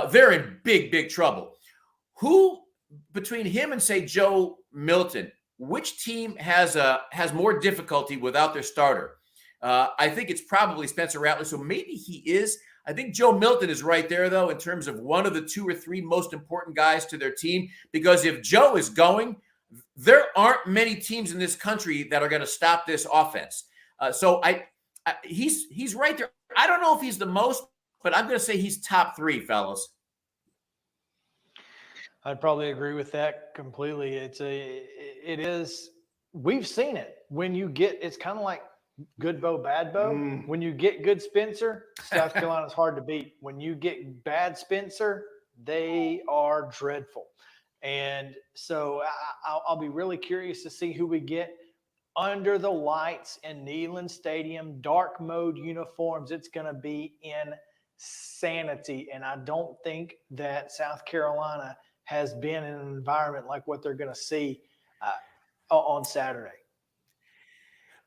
they're in big trouble. Who between him and, say, Joe Milton, which team has more difficulty without their starter? I think it's probably Spencer Rattler. So maybe he is. I think Joe Milton is right there, though, in terms of one of the two or three most important guys to their team. Because if Joe is going, there aren't many teams in this country that are going to stop this offense. So he's right there. I don't know if he's the most, but I'm going to say he's top three, fellas. I'd probably agree with that completely. It is. We've seen it. When you get, it's kind of like good Bo, bad Bo. When you get good Spencer, South Carolina's hard to beat. When you get bad Spencer, they are dreadful. And so I'll be really curious to see who we get under the lights in Neyland Stadium, dark mode uniforms. It's going to be insanity. And I don't think that South Carolina has been in an environment like what they're going to see on Saturday.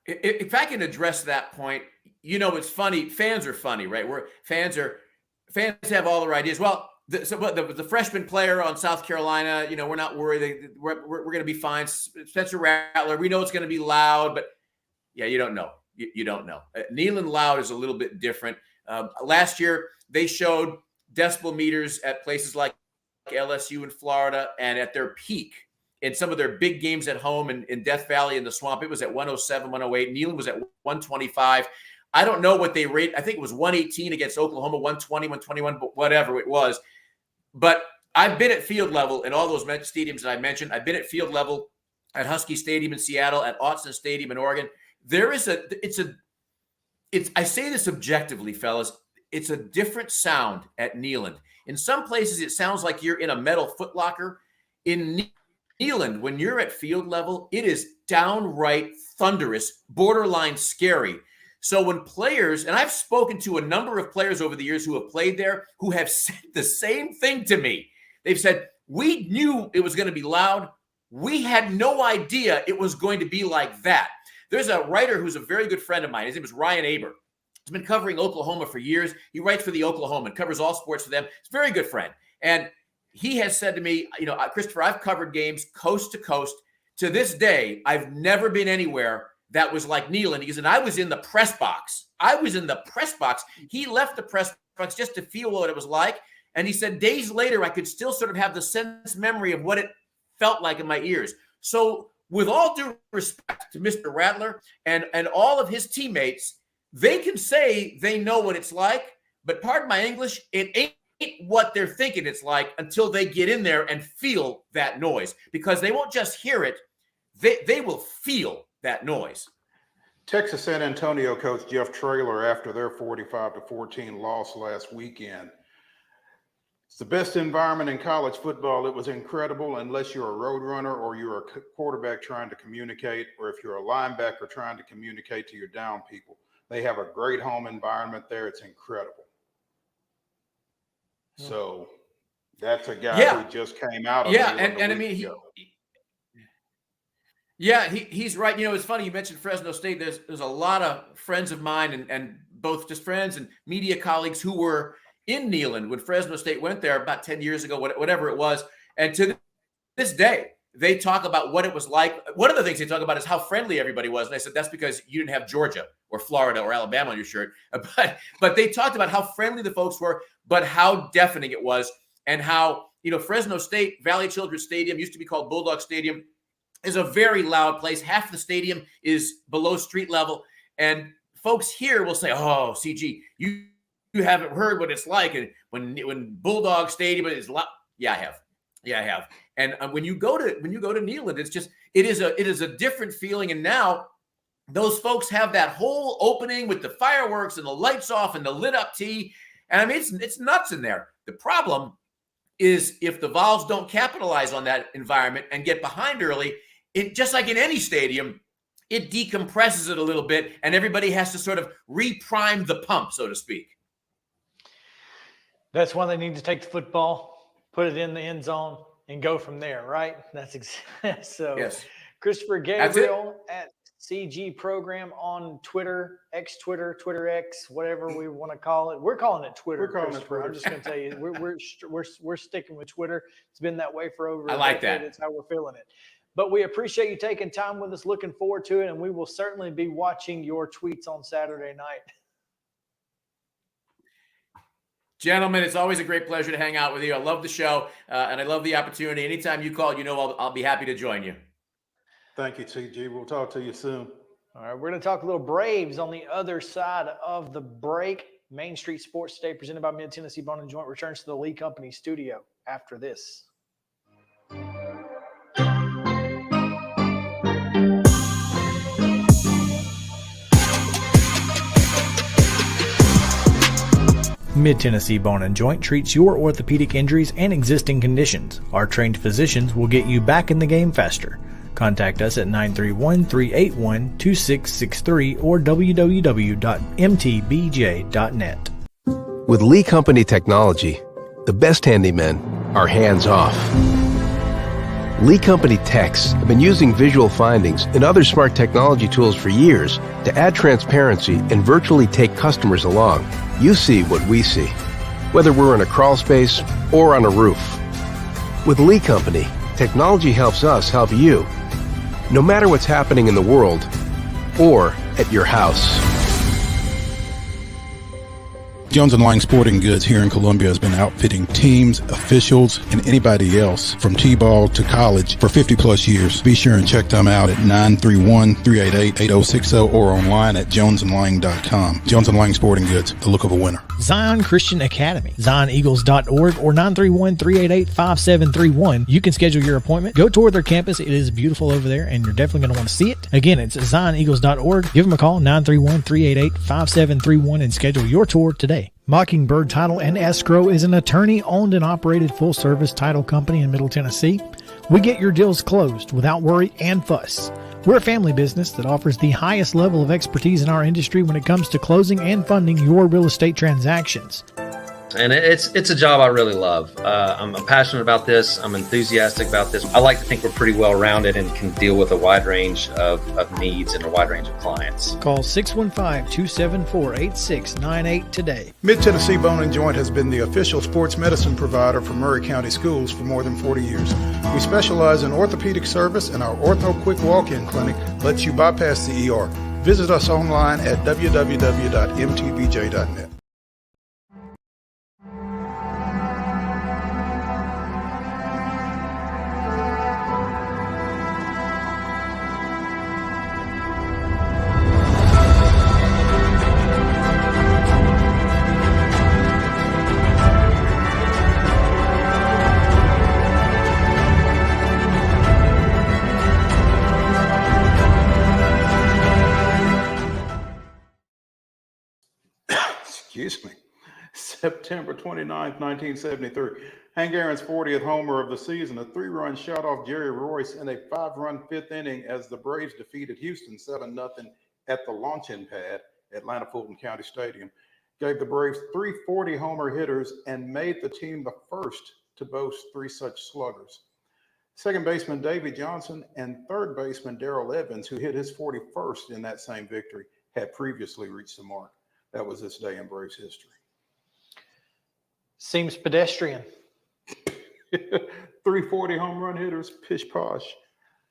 If I can address that point, it's funny. Fans are funny, right? Fans have all their ideas. Well, the freshman player on South Carolina, we're not worried. We're going to be fine. Spencer Rattler, we know it's going to be loud, but yeah, you don't know. You don't know. Neyland Loud is a little bit different. Last year, they showed decibel meters at places like LSU in Florida, and at their peak in some of their big games at home in Death Valley in the Swamp, it was at 107, 108. Neyland was at 125. I don't know what they rate. I think it was 118 against Oklahoma, 120, 121, but whatever it was. But I've been at field level in all those stadiums that I mentioned. I've been at field level at Husky Stadium in Seattle, at Autzen Stadium in Oregon. I say this objectively, fellas. It's a different sound at Neyland. In some places, it sounds like you're in a metal footlocker. In Neyland, when you're at field level, it is downright thunderous, borderline scary. So when players, and I've spoken to a number of players over the years who have played there, who have said the same thing to me. They've said, we knew it was going to be loud. We had no idea it was going to be like that. There's a writer who's a very good friend of mine. His name is Ryan Aber. He's been covering Oklahoma for years. He writes for the Oklahoman, covers all sports for them. He's a very good friend. And he has said to me, Christopher, I've covered games coast to coast. To this day, I've never been anywhere that was like Neyland. He said, I was in the press box. He left the press box just to feel what it was like. And he said, days later, I could still sort of have the sense memory of what it felt like in my ears. So with all due respect to Mr. Rattler and all of his teammates, they can say they know what it's like, but pardon my English, it ain't what they're thinking it's like until they get in there and feel that noise, because they won't just hear it. They will feel that noise. Texas San Antonio coach Jeff Traylor, after their 45-14 loss last weekend, it's the best environment in college football. It was incredible unless you're a road runner or you're a quarterback trying to communicate, or if you're a linebacker trying to communicate to your down people. They have a great home environment there. It's incredible. So that's a guy who just came out of and I mean, he's right. It's funny you mentioned Fresno State. There's a lot of friends of mine and both just friends and media colleagues who were in Neyland when Fresno State went there about 10 years ago, whatever it was. And to this day, they talk about what it was like. One of the things they talk about is how friendly everybody was. And I said, that's because you didn't have Georgia or Florida or Alabama on your shirt. But they talked about how friendly the folks were, but how deafening it was, and how, Fresno State, Valley Children's Stadium, used to be called Bulldog Stadium, is a very loud place. Half the stadium is below street level. And folks here will say, oh, CG, you haven't heard what it's like. And when Bulldog Stadium is loud. Yeah, I have. And when you go to Neyland, it is a different feeling. And now those folks have that whole opening with the fireworks and the lights off and the lit up tee. And I mean, it's nuts in there. The problem is if the Vols don't capitalize on that environment and get behind early, it just like in any stadium, it decompresses it a little bit, and everybody has to sort of reprime the pump, so to speak. That's why they need to take the football, put it in the end zone, and go from there, right? That's exactly so. Yes. Christopher Gabriel at CG Program on Twitter, Twitter X, whatever we want to call it. We're calling it Twitter. We're calling it Twitter. I'm just going to tell you, we're sticking with Twitter. It's been that way for over a like decade. that. It's how we're feeling it. But we appreciate you taking time with us. Looking forward to it, and we will certainly be watching your tweets on Saturday night. Gentlemen, it's always a great pleasure to hang out with you. I love the show, and I love the opportunity. Anytime you call, I'll be happy to join you. Thank you, CG. We'll talk to you soon. All right, we're going to talk a little Braves on the other side of the break. Main Street Sports Today, presented by Mid-Tennessee Bone & Joint, returns to the Lee Company studio after this. Mid-Tennessee Bone & Joint treats your orthopedic injuries and existing conditions. Our trained physicians will get you back in the game faster. Contact us at 931-381-2663 or www.mtbj.net. With Lee Company technology, the best handymen are hands-off. Lee Company techs have been using visual findings and other smart technology tools for years to add transparency and virtually take customers along. You see what we see, whether we're in a crawl space or on a roof. With Lee Company, technology helps us help you, no matter what's happening in the world or at your house. Jones & Lang Sporting Goods here in Columbia has been outfitting teams, officials, and anybody else from T-ball to college for 50 plus years. Be sure and check them out at 931-388-8060 or online at jonesandlang.com. Jones & Lang Sporting Goods, the look of a winner. Zion Christian Academy, zioneagles.org or 931-388-5731. You can schedule your appointment. Go tour their campus. It is beautiful over there, and you're definitely going to want to see it. Again, it's zioneagles.org. Give them a call, 931-388-5731, and schedule your tour today. Mockingbird Title and Escrow is an attorney-owned and operated full-service title company in Middle Tennessee. We get your deals closed without worry and fuss. We're a family business that offers the highest level of expertise in our industry when it comes to closing and funding your real estate transactions. And it's a job I really love. I'm passionate about this. I'm enthusiastic about this. I like to think we're pretty well rounded and can deal with a wide range of needs and a wide range of clients. Call 615-274-8698 today. Mid-Tennessee Bone and Joint has been the official sports medicine provider for Murray County Schools for more than 40 years. We specialize in orthopedic service, and our Ortho Quick Walk-In Clinic lets you bypass the ER. Visit us online at www.mtbj.net. Excuse me. September 29th, 1973. Hank Aaron's 40th homer of the season, a 3-run shot off Jerry Royce in a 5-run fifth inning as the Braves defeated Houston 7-0 at the launching pad, Atlanta Fulton County Stadium, gave the Braves 340 homer hitters and made the team the first to boast 3 such sluggers. Second baseman Davey Johnson and third baseman Darrell Evans, who hit his 41st in that same victory, had previously reached the mark. That was this day in Braves history. Seems pedestrian. 340 home run hitters, pish posh.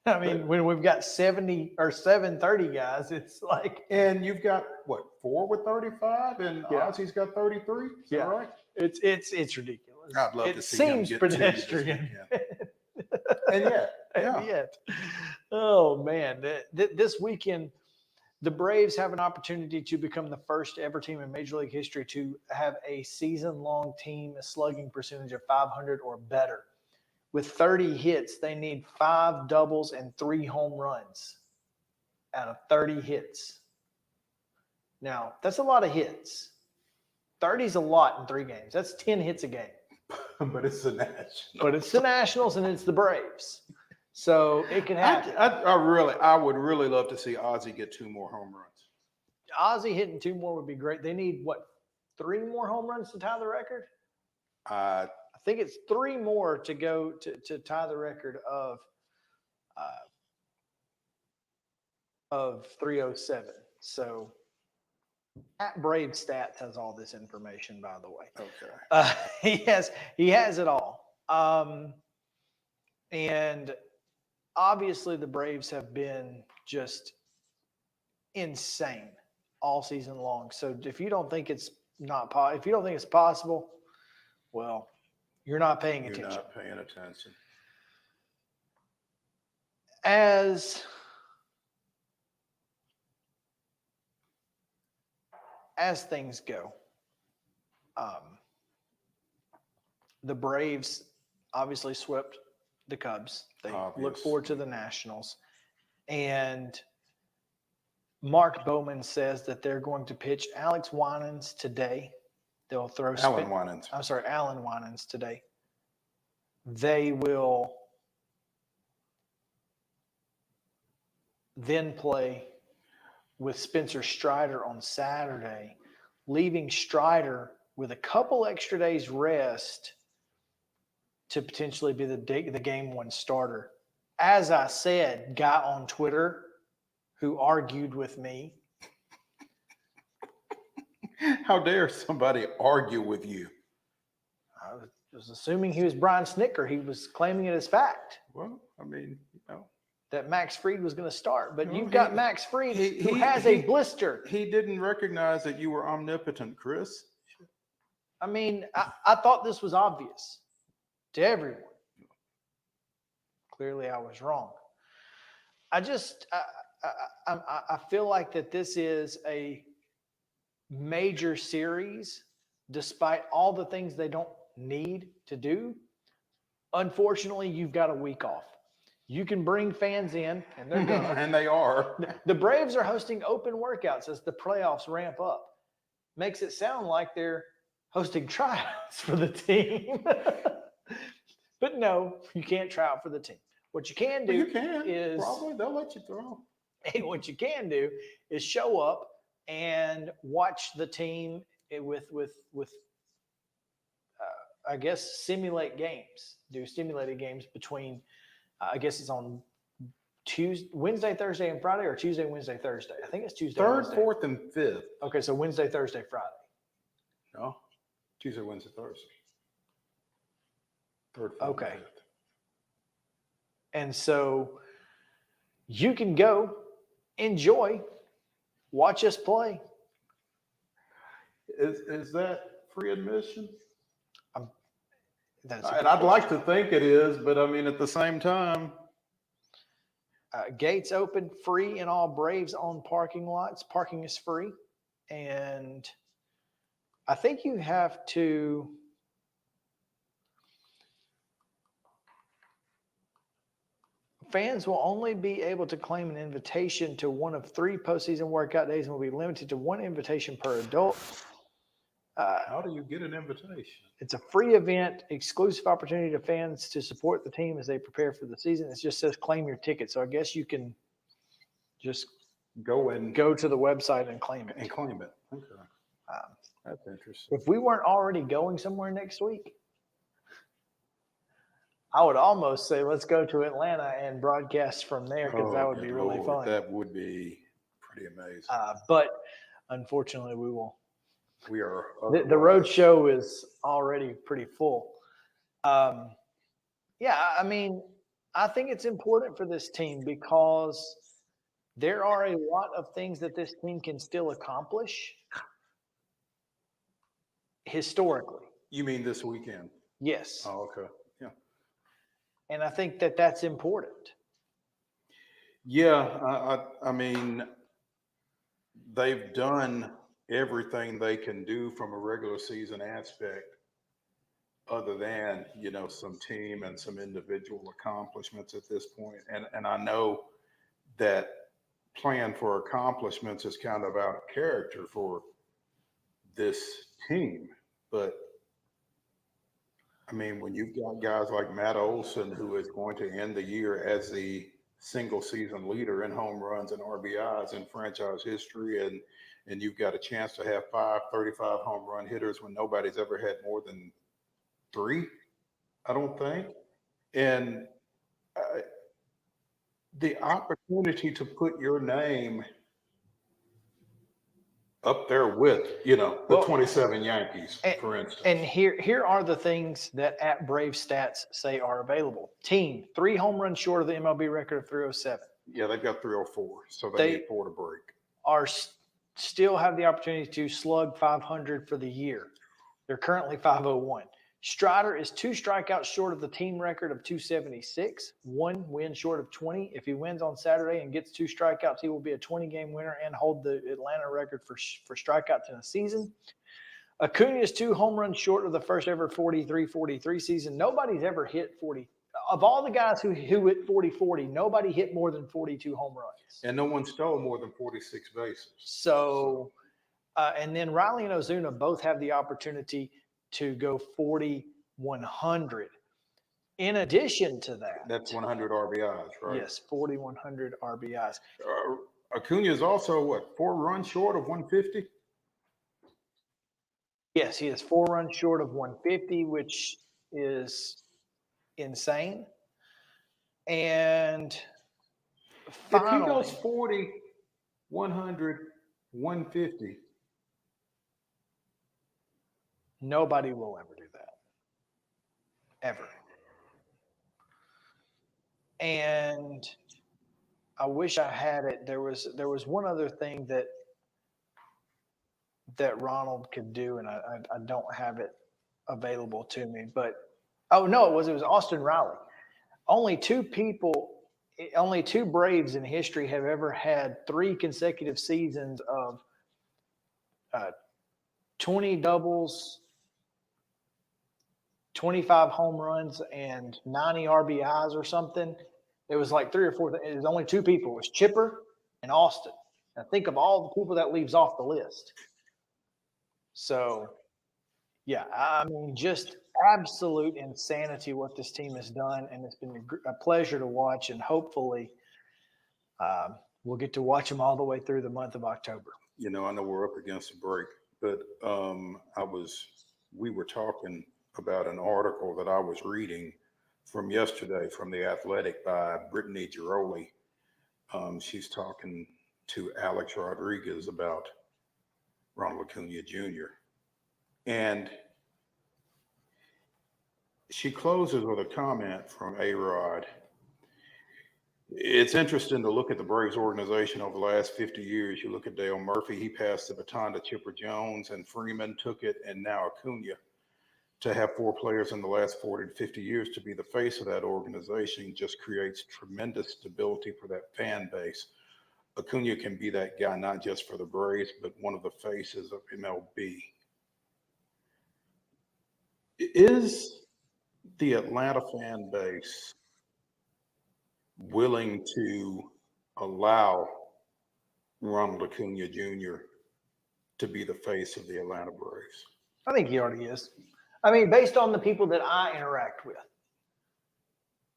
I mean, when we've got 70 or 730 guys, it's like. And you've got, what, 4 with 35? And Ozzy's got 33? Is that right? It's ridiculous. I'd love to see him seems get pedestrian. And yet, And yet. Oh, man. This weekend, the Braves have an opportunity to become the first ever team in Major League history to have a season-long team slugging percentage of 500 or better. With 30 hits, they need 5 doubles and 3 home runs out of 30 hits. Now, that's a lot of hits. 30 is a lot in 3 games. That's 10 hits a game. But it's the Nationals. But it's the Nationals and it's the Braves. So it can happen. I would really love to see Ozzy get 2 more home runs. Ozzy hitting 2 more would be great. They need, 3 more home runs to tie the record? I think it's 3 more to go to tie the record of 307. So at Brave Stats has all this information, by the way. Okay. He has it all. And obviously the Braves have been just insane all season long. So if you don't think it's if you don't think it's possible, well, you're not paying attention. You're not paying attention. As things go, the Braves obviously swept the Cubs. They look forward to the Nationals. And Mark Bowman says that they're going to pitch Alex Winans today. They'll throw Alan Winans. I'm sorry, Alan Winans today. They will then play with Spencer Strider on Saturday, leaving Strider with a couple extra days rest to potentially be the game one starter. As I said, guy on Twitter who argued with me. How dare somebody argue with you? I was assuming he was Brian Snicker. He was claiming it as fact. Well, I mean, that Max Fried was going to start, but Well, you've got Max Fried who has a blister. He didn't recognize that you were omnipotent, Chris. I mean, I thought this was obvious to everyone. Clearly, I was wrong. I feel like that this is a major series, despite all the things they don't need to do. Unfortunately, you've got a week off. You can bring fans in, and they're going and they are. The Braves are hosting open workouts as the playoffs ramp up. Makes it sound like they're hosting tryouts for the team. But no, you can't try out for the team. What you can do is probably they'll let you throw. What you can do is show up and watch the team with I guess simulate games. Do simulated games between I guess it's on Wednesday, Thursday, and Friday, or Tuesday, Wednesday, Thursday. I think it's Tuesday. Third, Wednesday. fourth, and fifth. Okay, so Wednesday, Thursday, Friday. No, Tuesday, Wednesday, Thursday. Third, fourth, okay. and fifth. And so you can go, enjoy, watch us play. Is that free admission? And I'd like to think it is, but I mean, at the same time. Gates open, free in all Braves owned parking lots. Parking is free. And I think you have to. Fans will only be able to claim an invitation to one of 3 postseason workout days and will be limited to 1 invitation per adult. How do you get an invitation? It's a free event, exclusive opportunity to fans to support the team as they prepare for the season. It just says claim your ticket. So I guess you can just go to the website and claim it. Okay. That's interesting. If we weren't already going somewhere next week, I would almost say let's go to Atlanta and broadcast from there because that would be really fun. That would be pretty amazing. But unfortunately, we will. We are. The road show is already pretty full. Yeah, I mean, I think it's important for this team because there are a lot of things that this team can still accomplish historically. You mean this weekend? Yes. Oh, okay. Yeah. And I think that that's important. Yeah, I mean, they've done everything they can do from a regular season aspect other than, some team and some individual accomplishments at this point. And I know that plan for accomplishments is kind of out of character for this team. But, I mean, when you've got guys like Matt Olson, who is going to end the year as the single season leader in home runs and RBIs in franchise history, and you've got a chance to have 5 35 home run hitters when nobody's ever had more than 3, I don't think. And the opportunity to put your name up there with, the 27 Yankees, for instance. And here are the things that at Brave Stats say are available. Team, 3 home runs short of the MLB record of 307. Yeah, they've got 304, so they need 4 to break. Still have the opportunity to slug 500 for the year. They're currently 501. Strider is 2 strikeouts short of the team record of 276, 1 win short of 20. If he wins on Saturday and gets 2 strikeouts, he will be a 20-game winner and hold the Atlanta record for strikeouts in a season. Acuna is 2 home runs short of the first ever 43-43 season. Nobody's ever hit 40. Of all the guys who hit 40-40, nobody hit more than 42 home runs. And no one stole more than 46 bases. So, and then Riley and Ozuna both have the opportunity to go 40-100. In addition to that, That's 100 RBIs, right? yes, 4,100 RBIs. Acuna is also, what, 4 runs short of 150? Yes, he is 4 runs short of 150, which is insane. And finally, If he goes 40, 100, 150, nobody will ever do that. Ever. And I wish I had it. There was one other thing that Ronald could do, and I don't have it available to me. But oh no, it was Austin Riley. Only 2 Braves in history have ever had 3 consecutive seasons of 20 doubles, 25 home runs, and 90 RBIs or something. It was like 3 or 4. It was only 2 people. It was Chipper and Austin. Now think of all the people that leaves off the list. So, yeah, I mean, just absolute insanity what this team has done, and it's been a pleasure to watch, and hopefully we'll get to watch them all the way through the month of October. you know, I know we're up against a break, but we were talking about an article that I was reading from yesterday from The Athletic by Brittany Giroli. She's talking to Alex Rodriguez about Ronald Acuna Jr. And she closes with a comment from A-Rod. It's interesting to look at the Braves organization over the last 50 years. You look at Dale Murphy, he passed the baton to Chipper Jones, and Freeman took it, and now Acuna. To have 4 players in the last 40 to 50 years to be the face of that organization just creates tremendous stability for that fan base. Acuna can be that guy, not just for the Braves, but one of the faces of MLB. Is the Atlanta fan base willing to allow Ronald Acuna Jr. to be the face of the Atlanta Braves? I think he already is. I mean, based on the people that I interact with,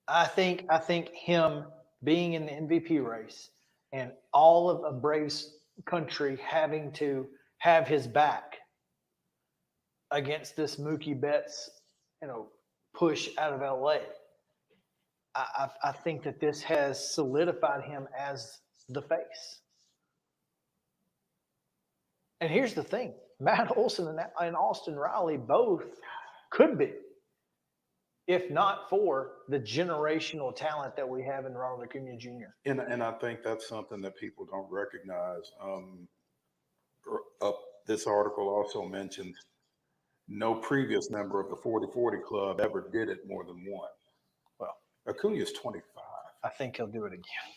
I think him being in the MVP race and all of Braves country having to have his back against this Mookie Betts, push out of LA. I think that this has solidified him as the face. And here's the thing. Matt Olson and Austin Riley both could be, if not for the generational talent that we have in Ronald Acuna Jr. And I think that's something that people don't recognize. This article also mentions no previous member of the 40-40 club ever did it more than one. Well, Acuna's 25. I think he'll do it again.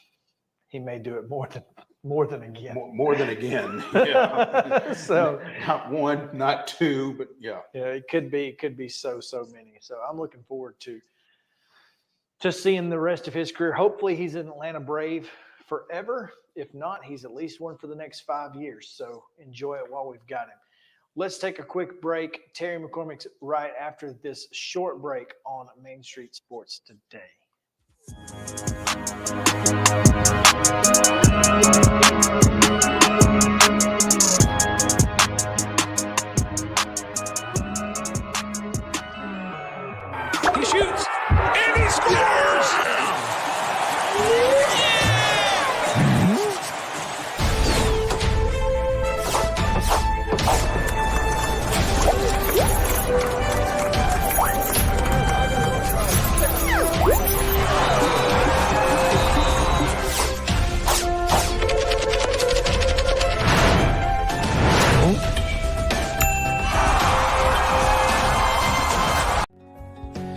He may do it more than again. More than again. Yeah. So not 1, not 2, but yeah. Yeah, it could be so many. So I'm looking forward to seeing the rest of his career. Hopefully he's an Atlanta Brave forever. If not, he's at least one for the next 5 years. So enjoy it while we've got him. Let's take a quick break. Terry McCormick's right after this short break on Main Street Sports Today. He shoots and he scores!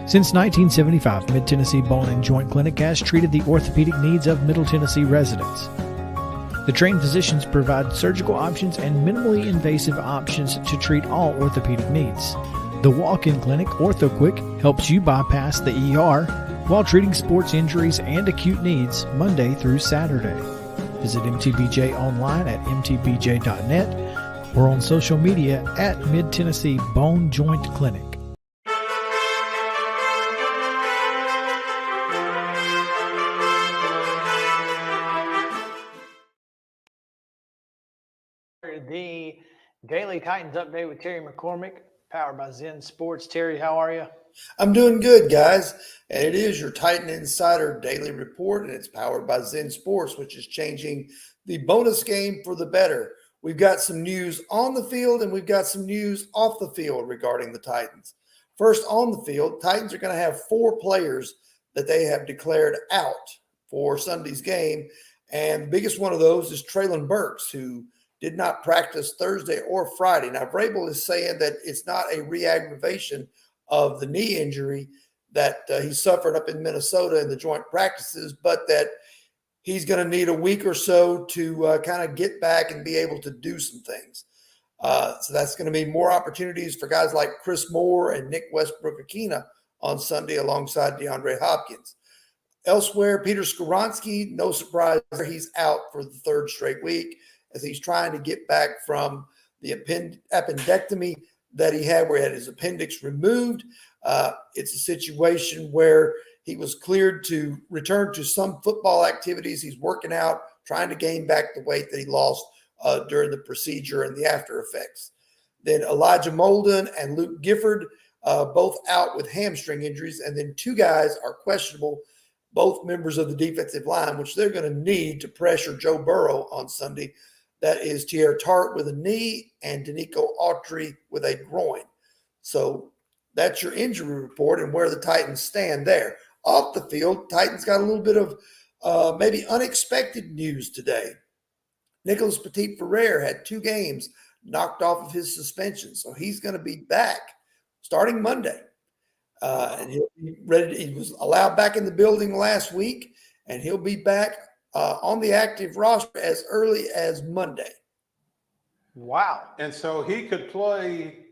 Since 1975, Mid-Tennessee Bone and Joint Clinic has treated the orthopedic needs of Middle Tennessee residents. The trained physicians provide surgical options and minimally invasive options to treat all orthopedic needs. The walk-in clinic, OrthoQuick, helps you bypass the ER while treating sports injuries and acute needs Monday through Saturday. Visit MTBJ online at mtbj.net or on social media at Mid-Tennessee Bone Joint Clinic. me. Daily Titans update with Terry McCormick, powered by Zen Sports. Terry, how are you? I'm doing good, guys. And it is your Titan Insider Daily Report, and it's powered by Zen Sports, which is changing the bonus game for the better. We've got some news on the field, and we've got some news off the field regarding the Titans. First, on the field, Titans are going to have 4 players that they have declared out for Sunday's game. And the biggest one of those is Traylon Burks, who did not practice Thursday or Friday. Now, Vrabel is saying that it's not a re-aggravation of the knee injury that he suffered up in Minnesota in the joint practices, but that he's going to need a week or so to kind of get back and be able to do some things. So that's going to be more opportunities for guys like Chris Moore and Nick Westbrook-Akina on Sunday alongside DeAndre Hopkins. Elsewhere, Peter Skoronski, no surprise, he's out for the 3rd straight week as he's trying to get back from the appendectomy that he had, where he had his appendix removed. It's a situation where he was cleared to return to some football activities. He's working out, trying to gain back the weight that he lost during the procedure and the after effects. Then Elijah Molden and Luke Gifford, both out with hamstring injuries. And then 2 guys are questionable, both members of the defensive line, which they're going to need to pressure Joe Burrow on Sunday. That is Tierre Tart with a knee and Danico Autry with a groin. So that's your injury report and where the Titans stand there. Off the field, Titans got a little bit of maybe unexpected news today. Nicholas Petit-Frere had 2 games knocked off of his suspension, so he's going to be back starting Monday. And he'll be ready. He was allowed back in the building last week, and he'll be back on the active roster as early as Monday. Wow. And so he could play,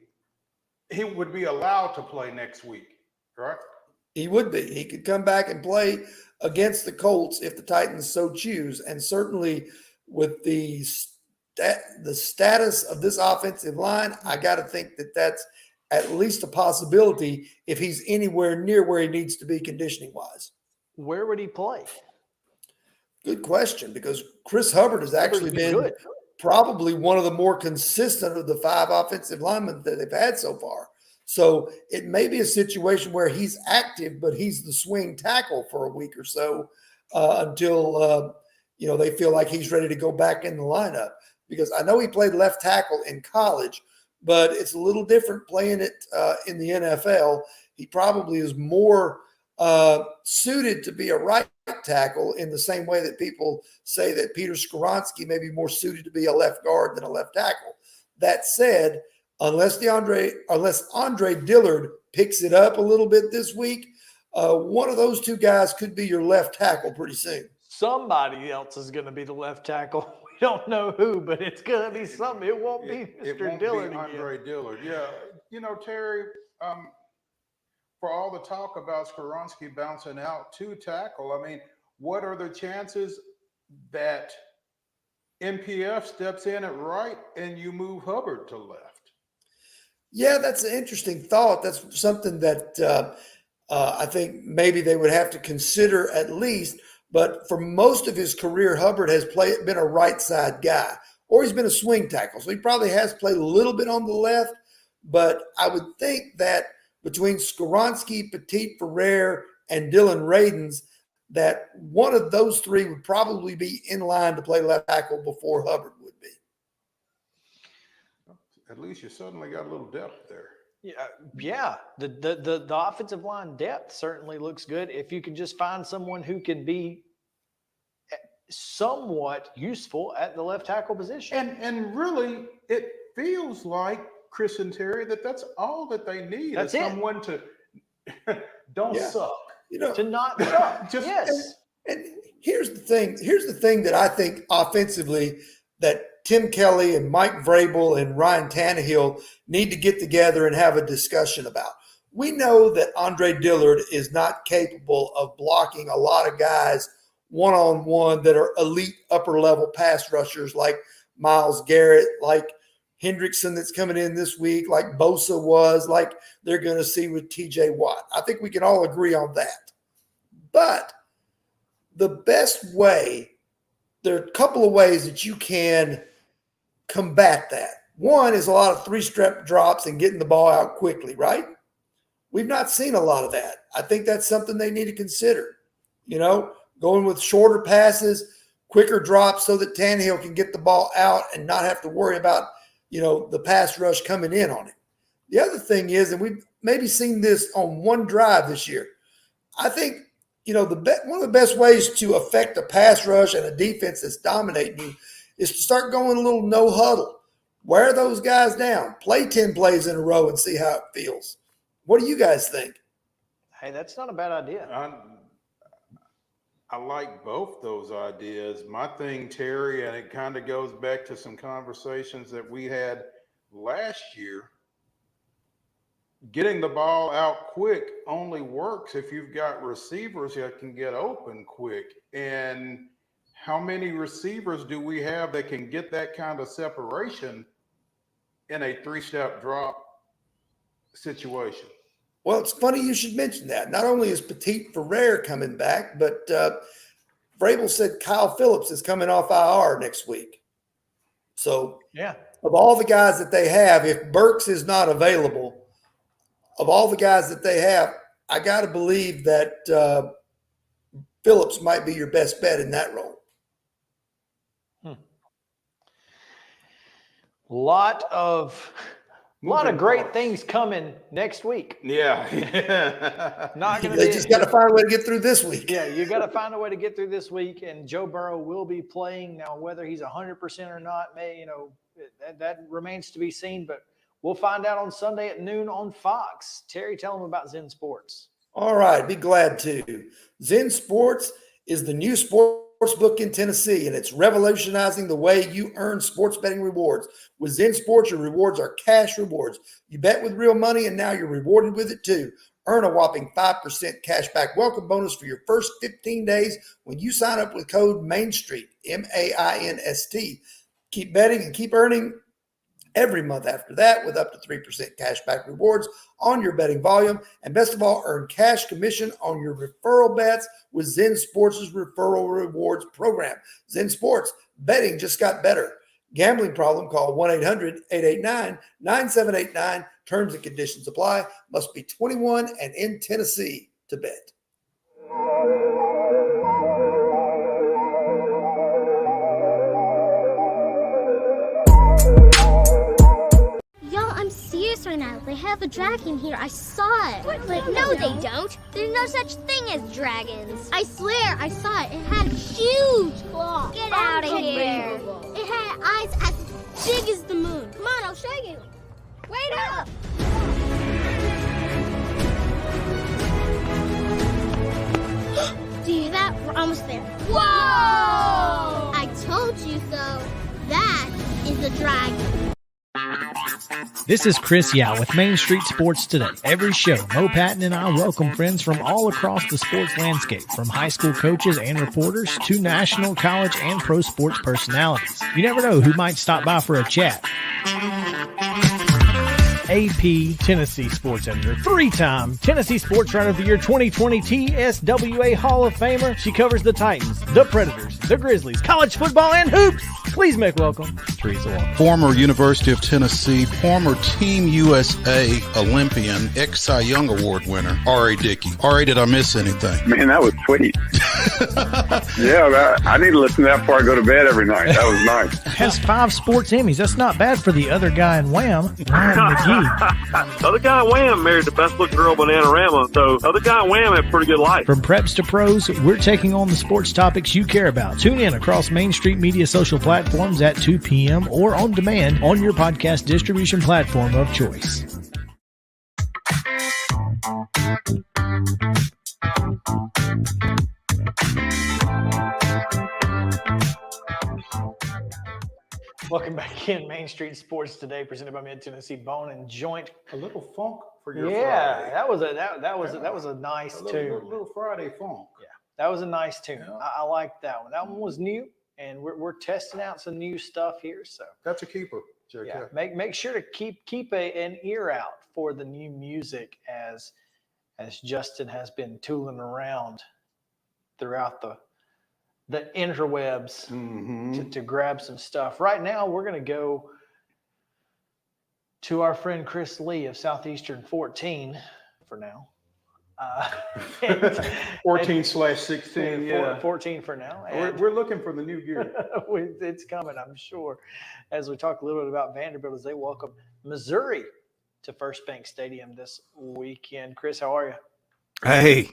he would be allowed to play next week, correct? He would be. He could come back and play against the Colts if the Titans so choose. And certainly with the status of this offensive line, I got to think that that's at least a possibility if he's anywhere near where he needs to be conditioning-wise. Where would he play? Good question, because Chris Hubbard has actually been probably one of the more consistent of the 5 offensive linemen that they've had so far. So it may be a situation where he's active, but he's the swing tackle for a week or so until they feel like he's ready to go back in the lineup. Because I know he played left tackle in college, but it's a little different playing it in the NFL. He probably is more suited to be a right tackle in the same way that people say that Peter Skoronski may be more suited to be a left guard than a left tackle. That said, unless Andre Dillard picks it up a little bit this week, one of those 2 guys could be your left tackle pretty soon. Somebody else is going to be the left tackle. We don't know who, but it's going to be something. It won't be Mr. Dillard be Andre again. Dillard. Yeah. Terry, for all the talk about Skoronski bouncing out to tackle, I mean, what are the chances that MPF steps in at right and you move Hubbard to left? Yeah, that's an interesting thought. That's something that I think maybe they would have to consider at least. But for most of his career, Hubbard has been a right side guy, or he's been a swing tackle. So he probably has played a little bit on the left. But I would think that between Skoronski, Petit-Frere, and Dylan Radins, that one of those 3 would probably be in line to play left tackle before Hubbard would be. At least you suddenly got a little depth there. Yeah. The offensive line depth certainly looks good. If you can just find someone who can be somewhat useful at the left tackle position. And really, it feels like, Chris and Terry, that's all that they need. That's is it. someone to don't suck. To not suck. Just, yes. And here's the thing. Here's the thing that I think offensively that Tim Kelly and Mike Vrabel and Ryan Tannehill need to get together and have a discussion about. We know that Andre Dillard is not capable of blocking a lot of guys one-on-one that are elite upper-level pass rushers like Myles Garrett, like Hendrickson that's coming in this week, like Bosa was, like they're going to see with TJ Watt. I think we can all agree on that. But the best way, there are a couple of ways that you can combat that? One is a lot of three-step drops and getting the ball out quickly, right? We've not seen a lot of that. I think that's something they need to consider. Going with shorter passes, quicker drops so that Tannehill can get the ball out and not have to worry about, the pass rush coming in on him. The other thing is, and we've maybe seen this on one drive this year, I think, one of the best ways to affect a pass rush and a defense that's dominating you is to start going a little no huddle. Wear those guys down. Play 10 plays in a row and see how it feels. What do you guys think? Hey, that's not a bad idea. I like both those ideas. My thing, Terry, and it kind of goes back to some conversations that we had last year. Getting the ball out quick only works if you've got receivers that can get open quick. And how many receivers do we have that can get that kind of separation in a three-step drop situation? Well, it's funny you should mention that. Not only is Petit Ferrer coming back, but Vrabel said Kyle Phillips is coming off IR next week. So, yeah, of all the guys that they have, if Burks is not available, of all the guys that they have, I got to believe that Phillips might be your best bet in that role. A lot of great things coming next week. Yeah. Not gonna They just got to find a way to get through this week. Yeah, you got to find a way to get through this week, and Joe Burrow will be playing. Now, whether he's 100% or not, that remains to be seen, but we'll find out on Sunday at noon on Fox. Terry, tell them about Zen Sports. All right, be glad to. Zen Sports is the new sports book in Tennessee, and it's revolutionizing the way you earn sports betting rewards. With Zen Sports, your rewards are cash rewards. You bet with real money, and now you're rewarded with it too. Earn a whopping 5% cashback welcome bonus for your first 15 days when you sign up with code MAINSTREET, MAINST. Keep betting and keep earning every month after that with up to 3% cashback rewards on your betting volume. And best of all, earn cash commission on your referral bets with Zen Sports' referral rewards program. Zen Sports, betting just got better. Gambling problem, call 1-800-889-9789. Terms and conditions apply. Must be 21 and in Tennessee to bet. I'm serious right now. They have a dragon here. I saw it. But no, they don't. There's no such thing as dragons. I swear, I saw it. It had huge claws. Get out of here. It had eyes as big as the moon. Come on, I'll show you. Wait up. Do you hear that? We're almost there. Whoa! I told you so. That is a dragon. This is Chris Yao with Main Street Sports Today. Every show, Mo Patton and I welcome friends from all across the sports landscape, from high school coaches and reporters to national, college, and pro sports personalities. You never know who might stop by for a chat. AP Tennessee Sports Editor, three-time Tennessee Sports Writer of the Year 2020 TSWA Hall of Famer. She covers the Titans, the Predators, the Grizzlies, college football, and hoops. Please make welcome Teresa Walker. Former University of Tennessee, former Team USA Olympian, ex-Cy Young Award winner, R.A. Dickey. R.A., did I miss anything? Man, that was sweet. Yeah, I need to listen to that before I go to bed every night. That was nice. Has 5 sports Emmys. That's not bad for the other guy in Wham, Ryan McGee. Other guy in Wham married the best looking girl, Bananarama, so other guy in Wham had a pretty good life. From preps to pros, we're taking on the sports topics you care about. Tune in across Main Street Media social platforms at 2 p.m. or on demand on your podcast distribution platform of choice. Welcome back in Main Street Sports Today, presented by Mid Tennessee Bone and Joint. A little funk for your Friday. Yeah, that was a nice tune. Little Friday funk. Yeah, that was a nice tune. Yeah. I like that one. That one was new, and we're testing out some new stuff here. So That's a keeper, JK. yeah, make sure to keep an ear out for the new music as Justin has been tooling around throughout the interwebs Mm-hmm. to grab some stuff. Right now, we're going to go to our friend Chris Lee of Southeastern 14 for now. 14/16. Yeah. 14 for now. We're looking for the new gear. It's coming, I'm sure. As we talk a little bit about Vanderbilt as they welcome Missouri to First Bank Stadium this weekend. Chris, how are you? Hey,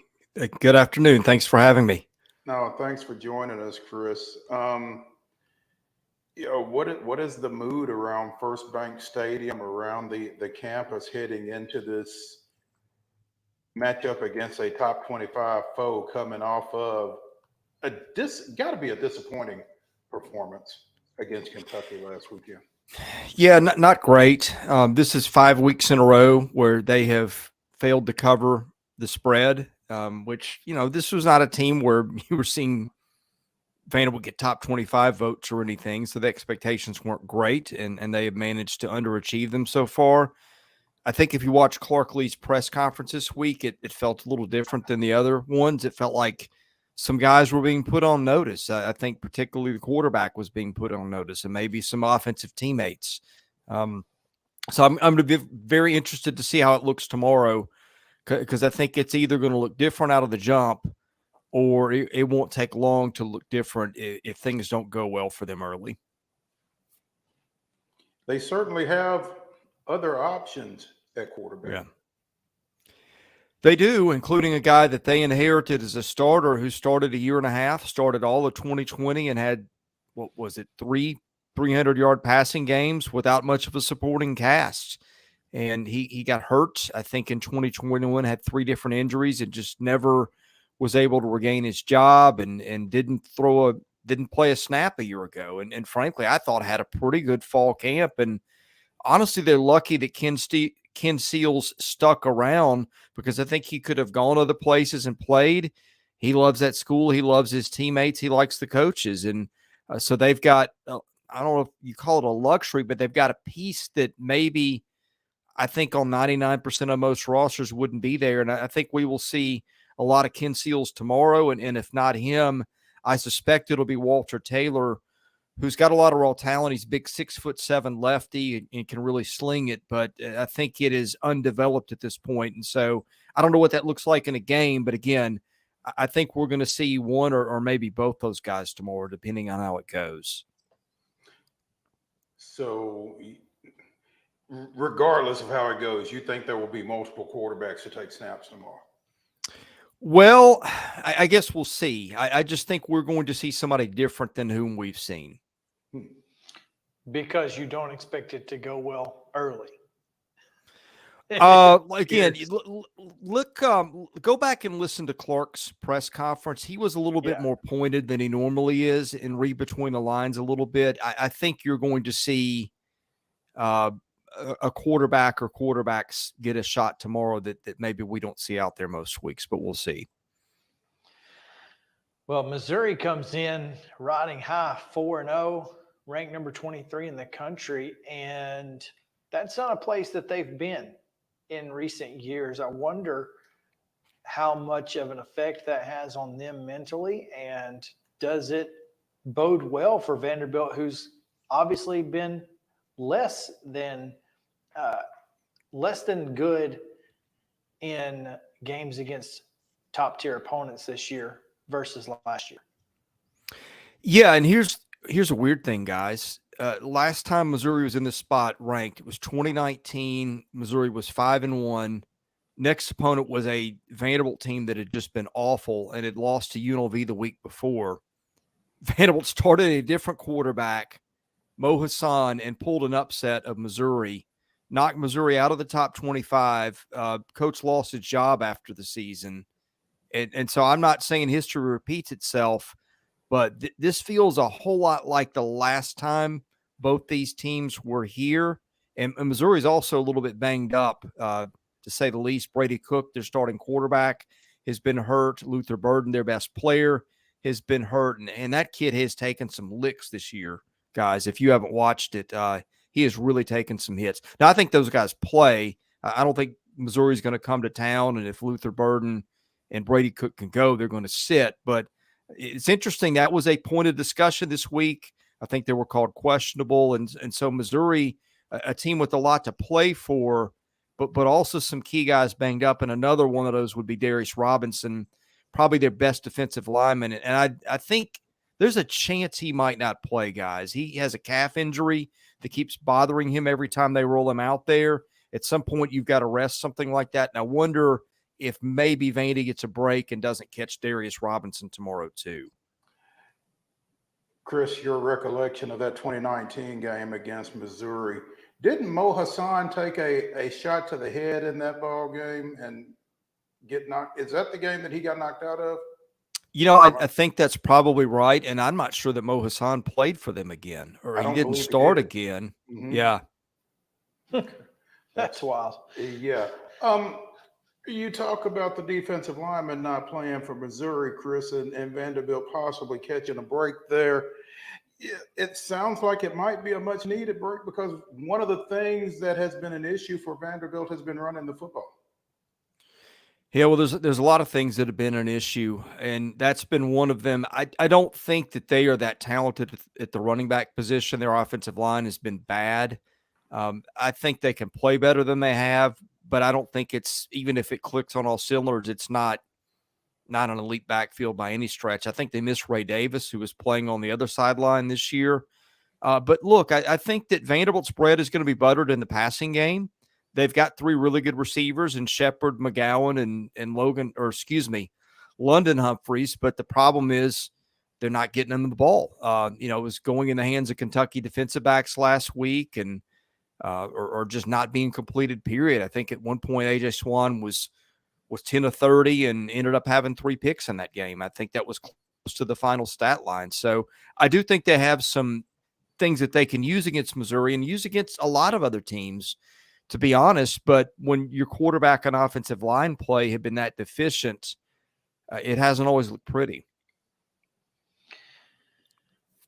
good afternoon. Thanks for having me. No, thanks for joining us, Chris. What is the mood around First Bank Stadium, around the campus heading into this matchup against a top 25 foe coming off of got to be a disappointing performance against Kentucky last weekend? Yeah, not great. This is 5 weeks in a row where they have failed to cover the spread, which, this was not a team where you were seeing Vanderbilt get top 25 votes or anything. So the expectations weren't great, and they have managed to underachieve them so far. I think if you watch Clark Lee's press conference this week, it felt a little different than the other ones. It felt like some guys were being put on notice. I think particularly the quarterback was being put on notice, and maybe some offensive teammates. So I'm going to be very interested to see how it looks tomorrow, because I think it's either going to look different out of the jump, or it won't take long to look different if things don't go well for them early. They certainly have other options at quarterback. Yeah. They do, including a guy that they inherited as a starter who started a year and a half, started all of 2020 and had, 300-yard passing games without much of a supporting cast. And he got hurt, I think, in 2021, had 3 different injuries and just never was able to regain his job and didn't play a snap a year ago. And frankly, I thought had a pretty good fall camp. And honestly, they're lucky that Ken Seals stuck around, because I think he could have gone other places and played. He loves that school. He loves his teammates. He likes the coaches. And so they've got, I don't know if you call it a luxury, but they've got a piece that maybe I think on 99% of most rosters wouldn't be there. And I think we will see a lot of Ken Seals tomorrow. And if not him, I suspect it'll be Walter Taylor, who's got a lot of raw talent. He's a big 6'7" lefty and can really sling it, but I think it is undeveloped at this point. And so I don't know what that looks like in a game, but again, I think we're going to see one or maybe both those guys tomorrow, depending on how it goes. So regardless of how it goes, you think there will be multiple quarterbacks to take snaps tomorrow? Well, I guess we'll see. I just think we're going to see somebody different than whom we've seen. Because you don't expect it to go well early. Again, go back and listen to Clark's press conference. He was a little bit more pointed than he normally is and read between the lines a little bit. I think you're going to see a quarterback or quarterbacks get a shot tomorrow that maybe we don't see out there most weeks, but we'll see. Well, Missouri comes in riding high, 4-0, ranked number 23 in the country, and that's not a place that they've been in recent years. I wonder how much of an effect that has on them mentally, and does it bode well for Vanderbilt, who's obviously been less than good in games against top-tier opponents this year versus last year. Yeah, and here's a weird thing, guys. Last time Missouri was in this spot ranked, it was 2019. Missouri was 5-1. Next opponent was a Vanderbilt team that had just been awful and had lost to UNLV the week before. Vanderbilt started a different quarterback, Mo Hassan, and pulled an upset of Missouri, knocked Missouri out of the top 25. Coach lost his job after the season. And so I'm not saying history repeats itself, but this feels a whole lot like the last time both these teams were here. And Missouri's also a little bit banged up, to say the least. Brady Cook, their starting quarterback, has been hurt. Luther Burden, their best player, has been hurt. And that kid has taken some licks this year, guys. If you haven't watched it, he has really taken some hits. Now, I think those guys play. I don't think Missouri's going to come to town, and if Luther Burden and Brady Cook can go, they're going to sit. But It's interesting. That was a point of discussion this week. I think they were called questionable. And so Missouri, a team with a lot to play for, but also some key guys banged up. And another one of those would be Darius Robinson, probably their best defensive lineman. And I think there's a chance he might not play, guys. He has a calf injury that keeps bothering him every time they roll him out there. At some point, you've got to rest something like that. And I wonder if maybe Vandy gets a break and doesn't catch Darius Robinson tomorrow too. Chris, your recollection of that 2019 game against Missouri, didn't Mo Hassan take a shot to the head in that ball game and get knocked? Is that the game that he got knocked out of? You know, I think that's probably right, and I'm not sure that Mo Hassan played for them again, or he didn't start again. Mm-hmm. Yeah. That's wild. Yeah. You talk about the defensive lineman not playing for Missouri, Chris, and Vanderbilt possibly catching a break there. It sounds like it might be a much needed break because one of the things that has been an issue for Vanderbilt has been running the football. Yeah, well, there's a lot of things that have been an issue, and that's been one of them. I don't think that they are that talented at the running back position. Their offensive line has been bad. I think they can play better than they have, but I don't think it's, even if it clicks on all cylinders, it's not an elite backfield by any stretch. I think they miss Ray Davis, who was playing on the other sideline this year. But look, I think that Vanderbilt's bread is going to be buttered in the passing game. They've got three really good receivers in Shepard, McGowan, and London Humphreys. But the problem is they're not getting them the ball. It was going in the hands of Kentucky defensive backs last week and or just not being completed, period. I think at one point A.J. Swan was 10 of 30 and ended up having 3 picks in that game. I think that was close to the final stat line. So I do think they have some things that they can use against Missouri and use against a lot of other teams, to be honest. But when your quarterback and offensive line play have been that deficient, it hasn't always looked pretty.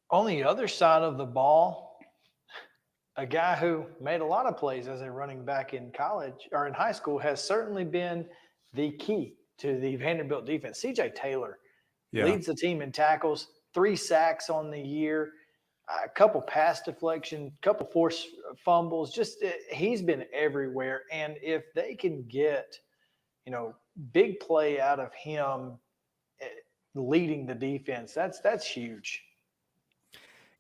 On the other side of the ball, a guy who made a lot of plays as a running back in college or in high school has certainly been the key to the Vanderbilt defense. C.J. Taylor leads the team in tackles, 3 sacks on the year, a couple pass deflection, couple forced fumbles. He's been everywhere. And if they can get, big play out of him leading the defense, that's huge.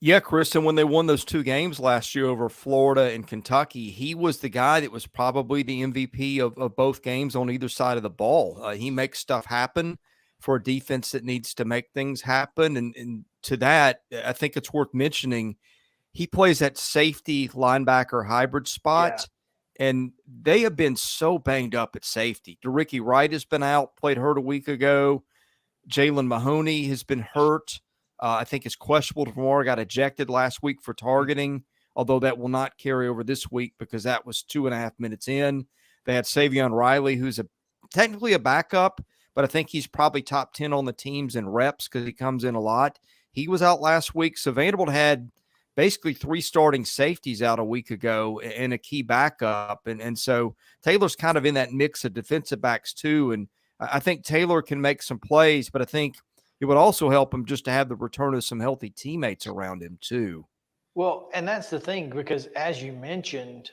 Yeah, Chris, and when they won those 2 games last year over Florida and Kentucky, he was the guy that was probably the MVP of both games on either side of the ball. He makes stuff happen for a defense that needs to make things happen. And to that, I think it's worth mentioning, he plays that safety linebacker hybrid spot, and they have been so banged up at safety. DeRicky Wright has been out, played hurt a week ago. Jalen Mahoney has been hurt. I think is questionable tomorrow, got ejected last week for targeting, although that will not carry over this week because that was 2.5 minutes in. They had Savion Riley, who's technically a backup, but I think he's probably top 10 on the teams in reps because he comes in a lot. He was out last week. So Vanderbilt had basically 3 starting safeties out a week ago and a key backup. And so Taylor's kind of in that mix of defensive backs too. And I think Taylor can make some plays, but I think it would also help him just to have the return of some healthy teammates around him too. Well, and that's the thing, because as you mentioned,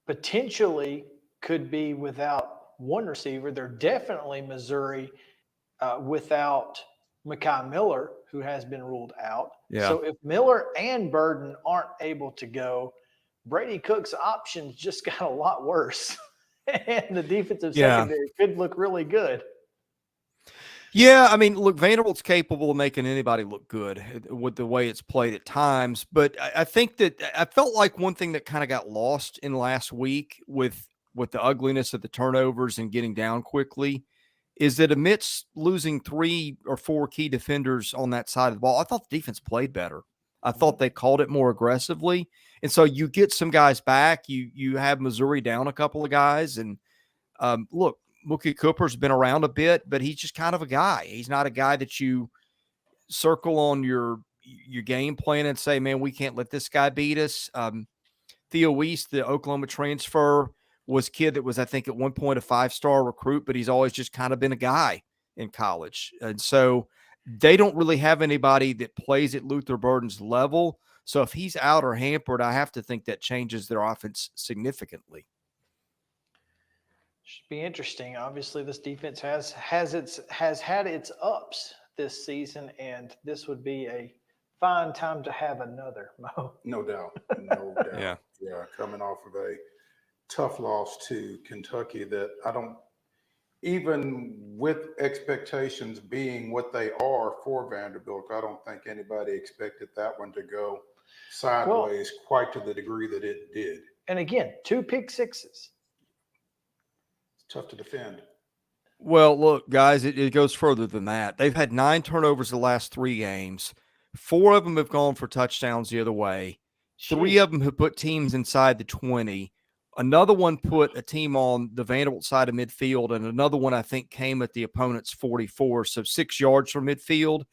potentially could be without one receiver. They're definitely Missouri without Mekhi Miller, who has been ruled out. Yeah. So if Miller and Burden aren't able to go, Brady Cook's options just got a lot worse. And the defensive secondary could look really good. Yeah, I mean, look, Vanderbilt's capable of making anybody look good with the way it's played at times. But I think that I felt like one thing that kind of got lost in last week with the ugliness of the turnovers and getting down quickly is that amidst losing 3 or 4 key defenders on that side of the ball, I thought the defense played better. I thought they called it more aggressively. And so you get some guys back. You have Missouri down a couple of guys. And look, Mookie Cooper's been around a bit, but he's just kind of a guy. He's not a guy that you circle on your game plan and say, man, we can't let this guy beat us. Theo Weiss, the Oklahoma transfer, was a kid that was, I think, at one point a 5-star recruit, but he's always just kind of been a guy in college. And so they don't really have anybody that plays at Luther Burden's level. So if he's out or hampered, I have to think that changes their offense significantly. Should be interesting. Obviously, this defense has had its ups this season, and this would be a fine time to have another, Mo. No doubt. No doubt. Yeah. Yeah. Coming off of a tough loss to Kentucky that I don't, even with expectations being what they are for Vanderbilt, I don't think anybody expected that one to go sideways quite to the degree that it did. And again, 2 pick sixes. It's tough to defend. Well, look, guys, it goes further than that. They've had 9 turnovers the last 3 games. 4 of them have gone for touchdowns the other way. 3 of them have put teams inside the 20. Another one put a team on the Vanderbilt side of midfield, and another one, I think, came at the opponent's 44, so 6 yards from midfield.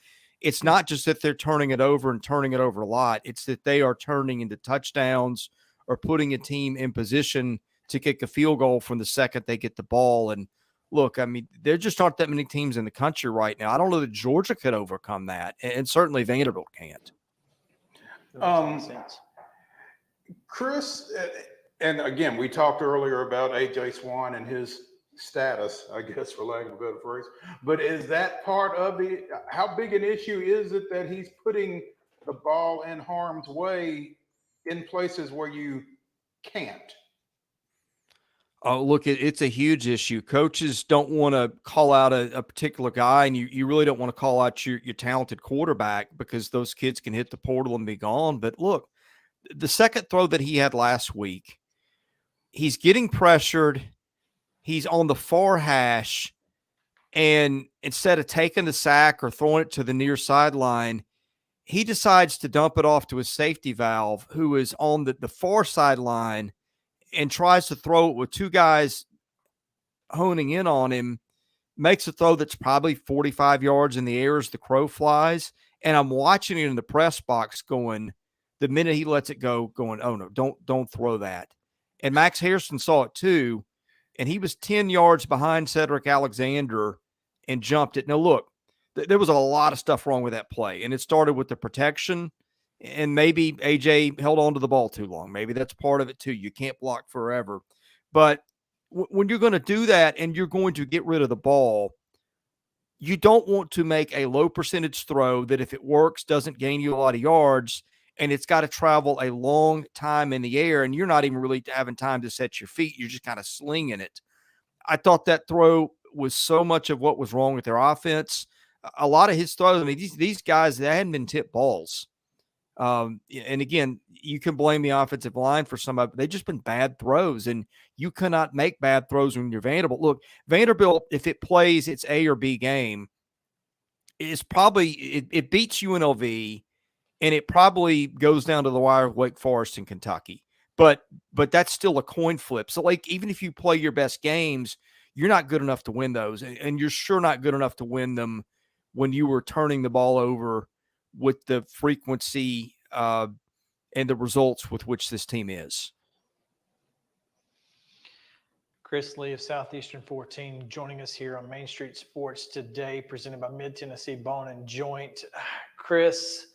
It's not just that they're turning it over and turning it over a lot. It's that they are turning into touchdowns or putting a team in position to kick a field goal from the second they get the ball. And look, I mean, there just aren't that many teams in the country right now. I don't know that Georgia could overcome that, and certainly Vanderbilt can't. Chris, and again, we talked earlier about A.J. Swan and his status, I guess, for lack of a better phrase. But is that part of the – how big an issue is it that he's putting the ball in harm's way in places where you can't? Oh, look, it's a huge issue. Coaches don't want to call out a particular guy, and you really don't want to call out your talented quarterback because those kids can hit the portal and be gone. But look, the second throw that he had last week, he's getting pressured. He's on the far hash, and instead of taking the sack or throwing it to the near sideline, he decides to dump it off to his safety valve, who is on the far sideline, and tries to throw it with 2 guys honing in on him, makes a throw that's probably 45 yards in the air as the crow flies. And I'm watching it in the press box going, the minute he lets it go, going, oh no, don't throw that. And Max Harrison saw it too. And he was 10 yards behind Cedric Alexander and jumped it. Now look, there was a lot of stuff wrong with that play. And it started with the protection. And maybe AJ held on to the ball too long. Maybe that's part of it too. You can't block forever. But when you're going to do that and you're going to get rid of the ball, you don't want to make a low percentage throw that, if it works, doesn't gain you a lot of yards, and it's got to travel a long time in the air, and you're not even really having time to set your feet. You're just kind of slinging it. I thought that throw was so much of what was wrong with their offense. A lot of his throws, I mean, these guys, they hadn't been tipped balls. And again, you can blame the offensive line for some of it. They've just been bad throws, and you cannot make bad throws when you're Vanderbilt. Look, Vanderbilt, if it plays its A or B game, is probably it beats UNLV, and it probably goes down to the wire with Wake Forest and Kentucky. But that's still a coin flip. So, like, even if you play your best games, you're not good enough to win those, and you're sure not good enough to win them when you were turning the ball over with the frequency and the results with which this team is. Chris Lee of Southeastern 14 joining us here on Main Street Sports today, presented by Mid-Tennessee Bone and Joint. Chris,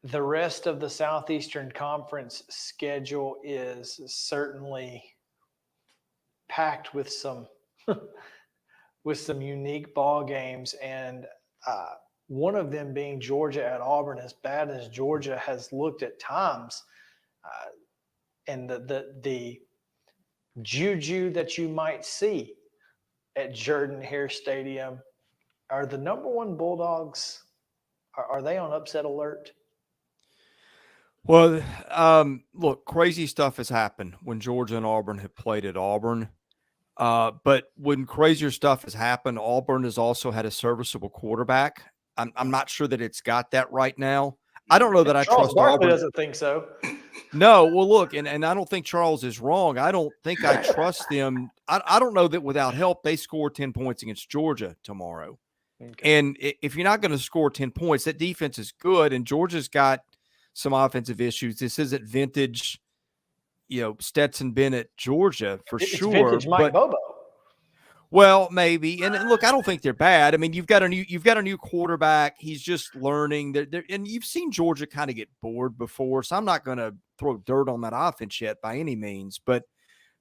the rest of the Southeastern Conference schedule is certainly packed with some unique ball games, and one of them being Georgia at Auburn. As bad as Georgia has looked at times, and the juju that you might see at Jordan-Hare Stadium, are the number 1 Bulldogs, are they on upset alert? Well, look, crazy stuff has happened when Georgia and Auburn have played at Auburn. But when crazier stuff has happened, Auburn has also had a serviceable quarterback. I'm not sure that it's got that right now. I don't know that I Charles trust Barkley Auburn. doesn't think so. No, well, look, and I don't think Charles is wrong. I don't think I trust them. I don't know that without help they score 10 points against Georgia tomorrow. Okay. And if you're not going to score 10 points, that defense is good, and Georgia's got some offensive issues. This isn't vintage, Stetson Bennett, Georgia, for it's sure. Vintage Mike Bobo. Well, maybe. And look, I don't think they're bad. I mean, you've got a new quarterback. He's just learning. And you've seen Georgia kind of get bored before, so I'm not going to throw dirt on that offense yet by any means. But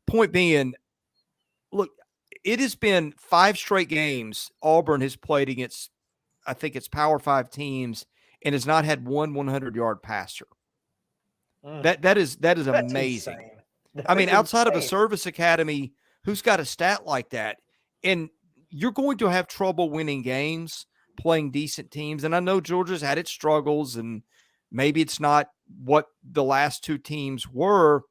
point being, look, it has been 5 straight games Auburn has played against, I think it's Power 5 teams, and has not had one 100-yard passer. That is amazing. I mean, outside of a service academy, who's got a stat like that? And you're going to have trouble winning games, playing decent teams. And I know Georgia's had its struggles, and maybe it's not what the last 2 teams were,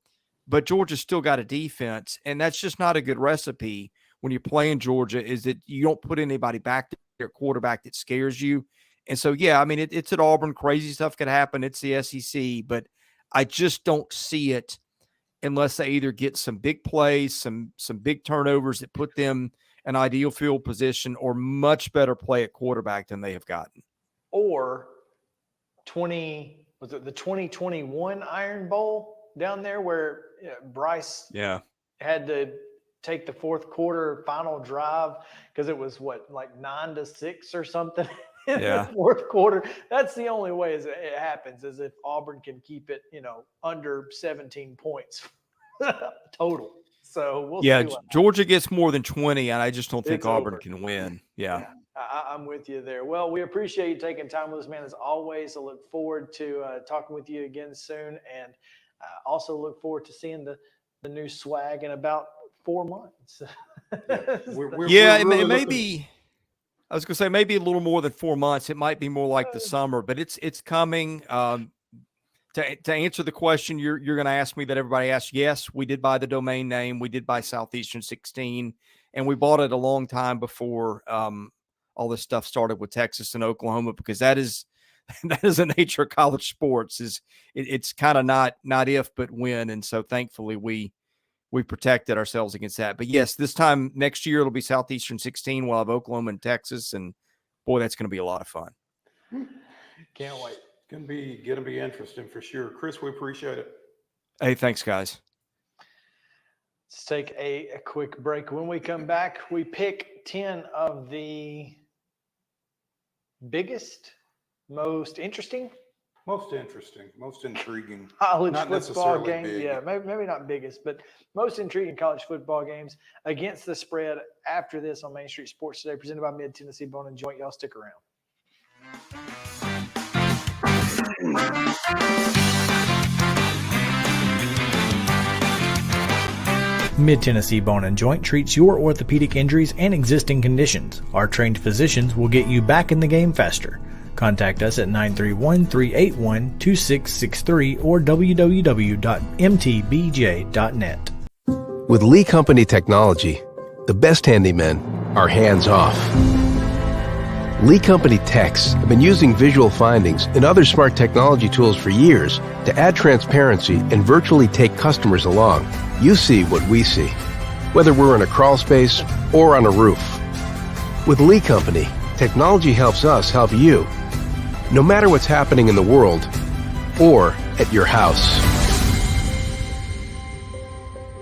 but Georgia's still got a defense. And that's just not a good recipe when you're playing Georgia, is that you don't put anybody back there, quarterback that scares you. And so, yeah, I mean, it's at Auburn. Crazy stuff could happen. It's the SEC, but I just don't see it unless they either get some big plays, some big turnovers that put them in ideal field position, or much better play at quarterback than they have gotten. Or the 2021 Iron Bowl down there where Bryce had to take the fourth quarter final drive because it was like 9-6 or something in the fourth quarter. That's the only way it happens, is if Auburn can keep it, under 17 points total. So we'll see. Georgia gets more than 20, and I just don't think Auburn can win. Yeah. I'm with you there. Well, we appreciate you taking time with us, man. As always, I look forward to talking with you again soon, and also look forward to seeing the new swag in about 4 months. It may be. I was going to say maybe a little more than 4 months. It might be more like the summer, but it's coming. To answer the question you're going to ask me that everybody asks, yes, we did buy the domain name. We did buy Southeastern 16, and we bought it a long time before all this stuff started with Texas and Oklahoma, because that is the nature of college sports. It's kind of not if but when, and so thankfully we protected ourselves against that. But yes, this time next year it'll be Southeastern 16. We'll have Oklahoma and Texas, and boy, that's going to be a lot of fun. Can't wait. Gonna be interesting for sure. Chris, we appreciate it. Hey, thanks, guys. Let's take a quick break. When we come back, we pick 10 of the biggest, most intriguing college football games. Big. Yeah, maybe not biggest, but most intriguing college football games against the spread after this on Main Street Sports Today, presented by Mid Tennessee Bone and Joint. Y'all stick around. Mid-Tennessee Bone and Joint treats your orthopedic injuries and existing conditions. Our trained physicians will get you back in the game faster. Contact us at 931-381-2663 or www.mtbj.net. With Lee Company technology, the best handymen are hands-off. Lee Company techs have been using visual findings and other smart technology tools for years to add transparency and virtually take customers along. You see what we see, whether we're in a crawl space or on a roof. With Lee Company, technology helps us help you, no matter what's happening in the world or at your house.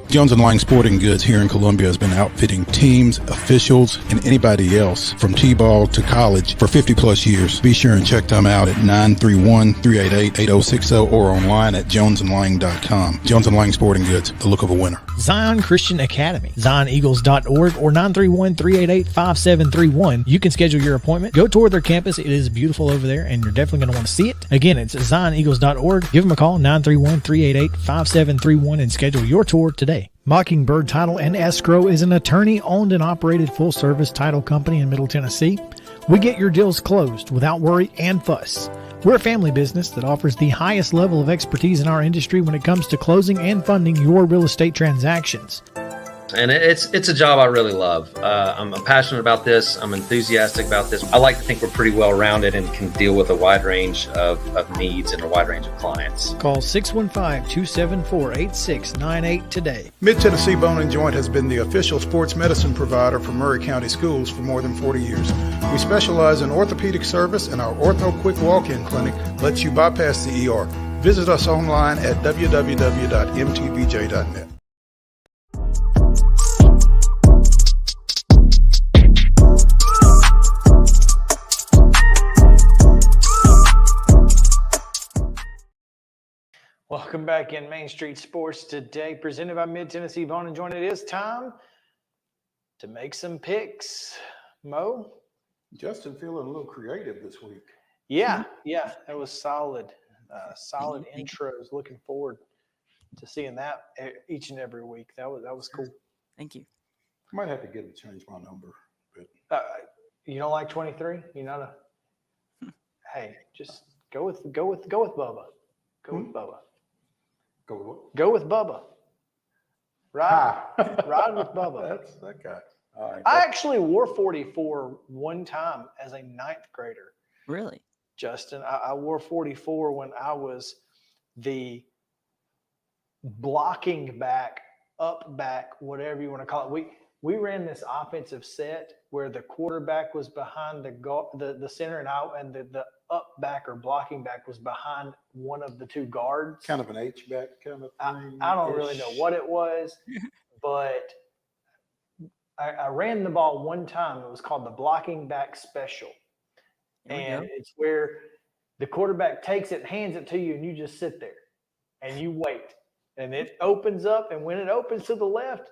Jones & Lang Sporting Goods here in Columbia has been outfitting teams, officials, and anybody else from T-ball to college for 50-plus years. Be sure and check them out at 931-388-8060 or online at jonesandlang.com. Jones & Lang Sporting Goods, the look of a winner. Zion Christian Academy, zioneagles.org or 931-388-5731. You can schedule your appointment. Go tour their campus. It is beautiful over there, and you're definitely going to want to see it. Again, it's zioneagles.org. Give them a call, 931-388-5731, and schedule your tour today. Mockingbird Title and Escrow is an attorney-owned and operated full-service title company in Middle Tennessee. We get your deals closed without worry and fuss. We're a family business that offers the highest level of expertise in our industry when it comes to closing and funding your real estate transactions. And it's a job I really love. I'm passionate about this. I'm enthusiastic about this. I like to think we're pretty well rounded and can deal with a wide range of needs and a wide range of clients. Call 615-274-8698 today. Mid-Tennessee Bone and Joint has been the official sports medicine provider for Murray County Schools for more than 40 years. We specialize in orthopedic service, and our Ortho Quick Walk-In Clinic lets you bypass the ER. Visit us online at www.mtbj.net. Welcome back in Main Street Sports Today, presented by Mid-Tennessee Vaughn and Joint. It is time to make some picks. Mo? Justin feeling a little creative this week. Yeah, that was solid. Solid intros. Looking forward to seeing that each and every week. That was cool. Thank you. Might have to get him to change my number. But you don't like 23? You're not a. Hey, just go with Bubba. Go with Bubba. Go with what? Go with Bubba. Ride with Bubba. That's that guy. All right. I actually wore 44 one time as a ninth grader. Really? Justin, I wore 44 when I was the blocking back, up back, whatever you want to call it. We ran this offensive set where the quarterback was behind the center, and the up back or blocking back was behind one of the two guards. Kind of an H-back kind of thing. I don't really know what it was, but I ran the ball one time. It was called the blocking back special. And it's where the quarterback takes it, hands it to you, and you just sit there and you wait. And it opens up, and when it opens to the left,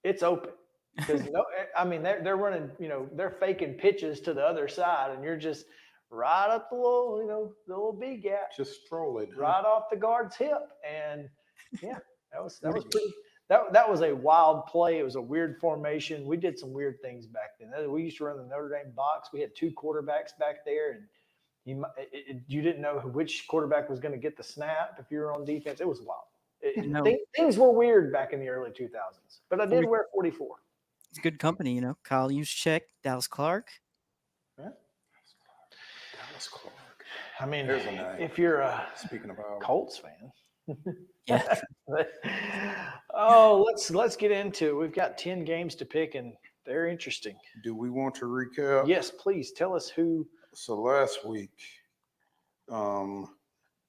it's open. Because they're running, they're faking pitches to the other side, and you're just right up the little B gap, just strolling right off the guard's hip, and yeah, that was pretty. That was a wild play. It was a weird formation. We did some weird things back then. We used to run the Notre Dame box. We had two quarterbacks back there, and you didn't know which quarterback was going to get the snap if you were on defense. It was wild. Things were weird back in the early 2000s, but I did wear 44. It's good company, Kyle Juszczyk, Dallas Clark. Dallas Clark. I mean, There's a name. If you're a Speaking of Colts fan. Yeah. Let's get into it. We've got 10 games to pick, and they're interesting. Do we want to recap? Yes, please. Tell us who. So last week,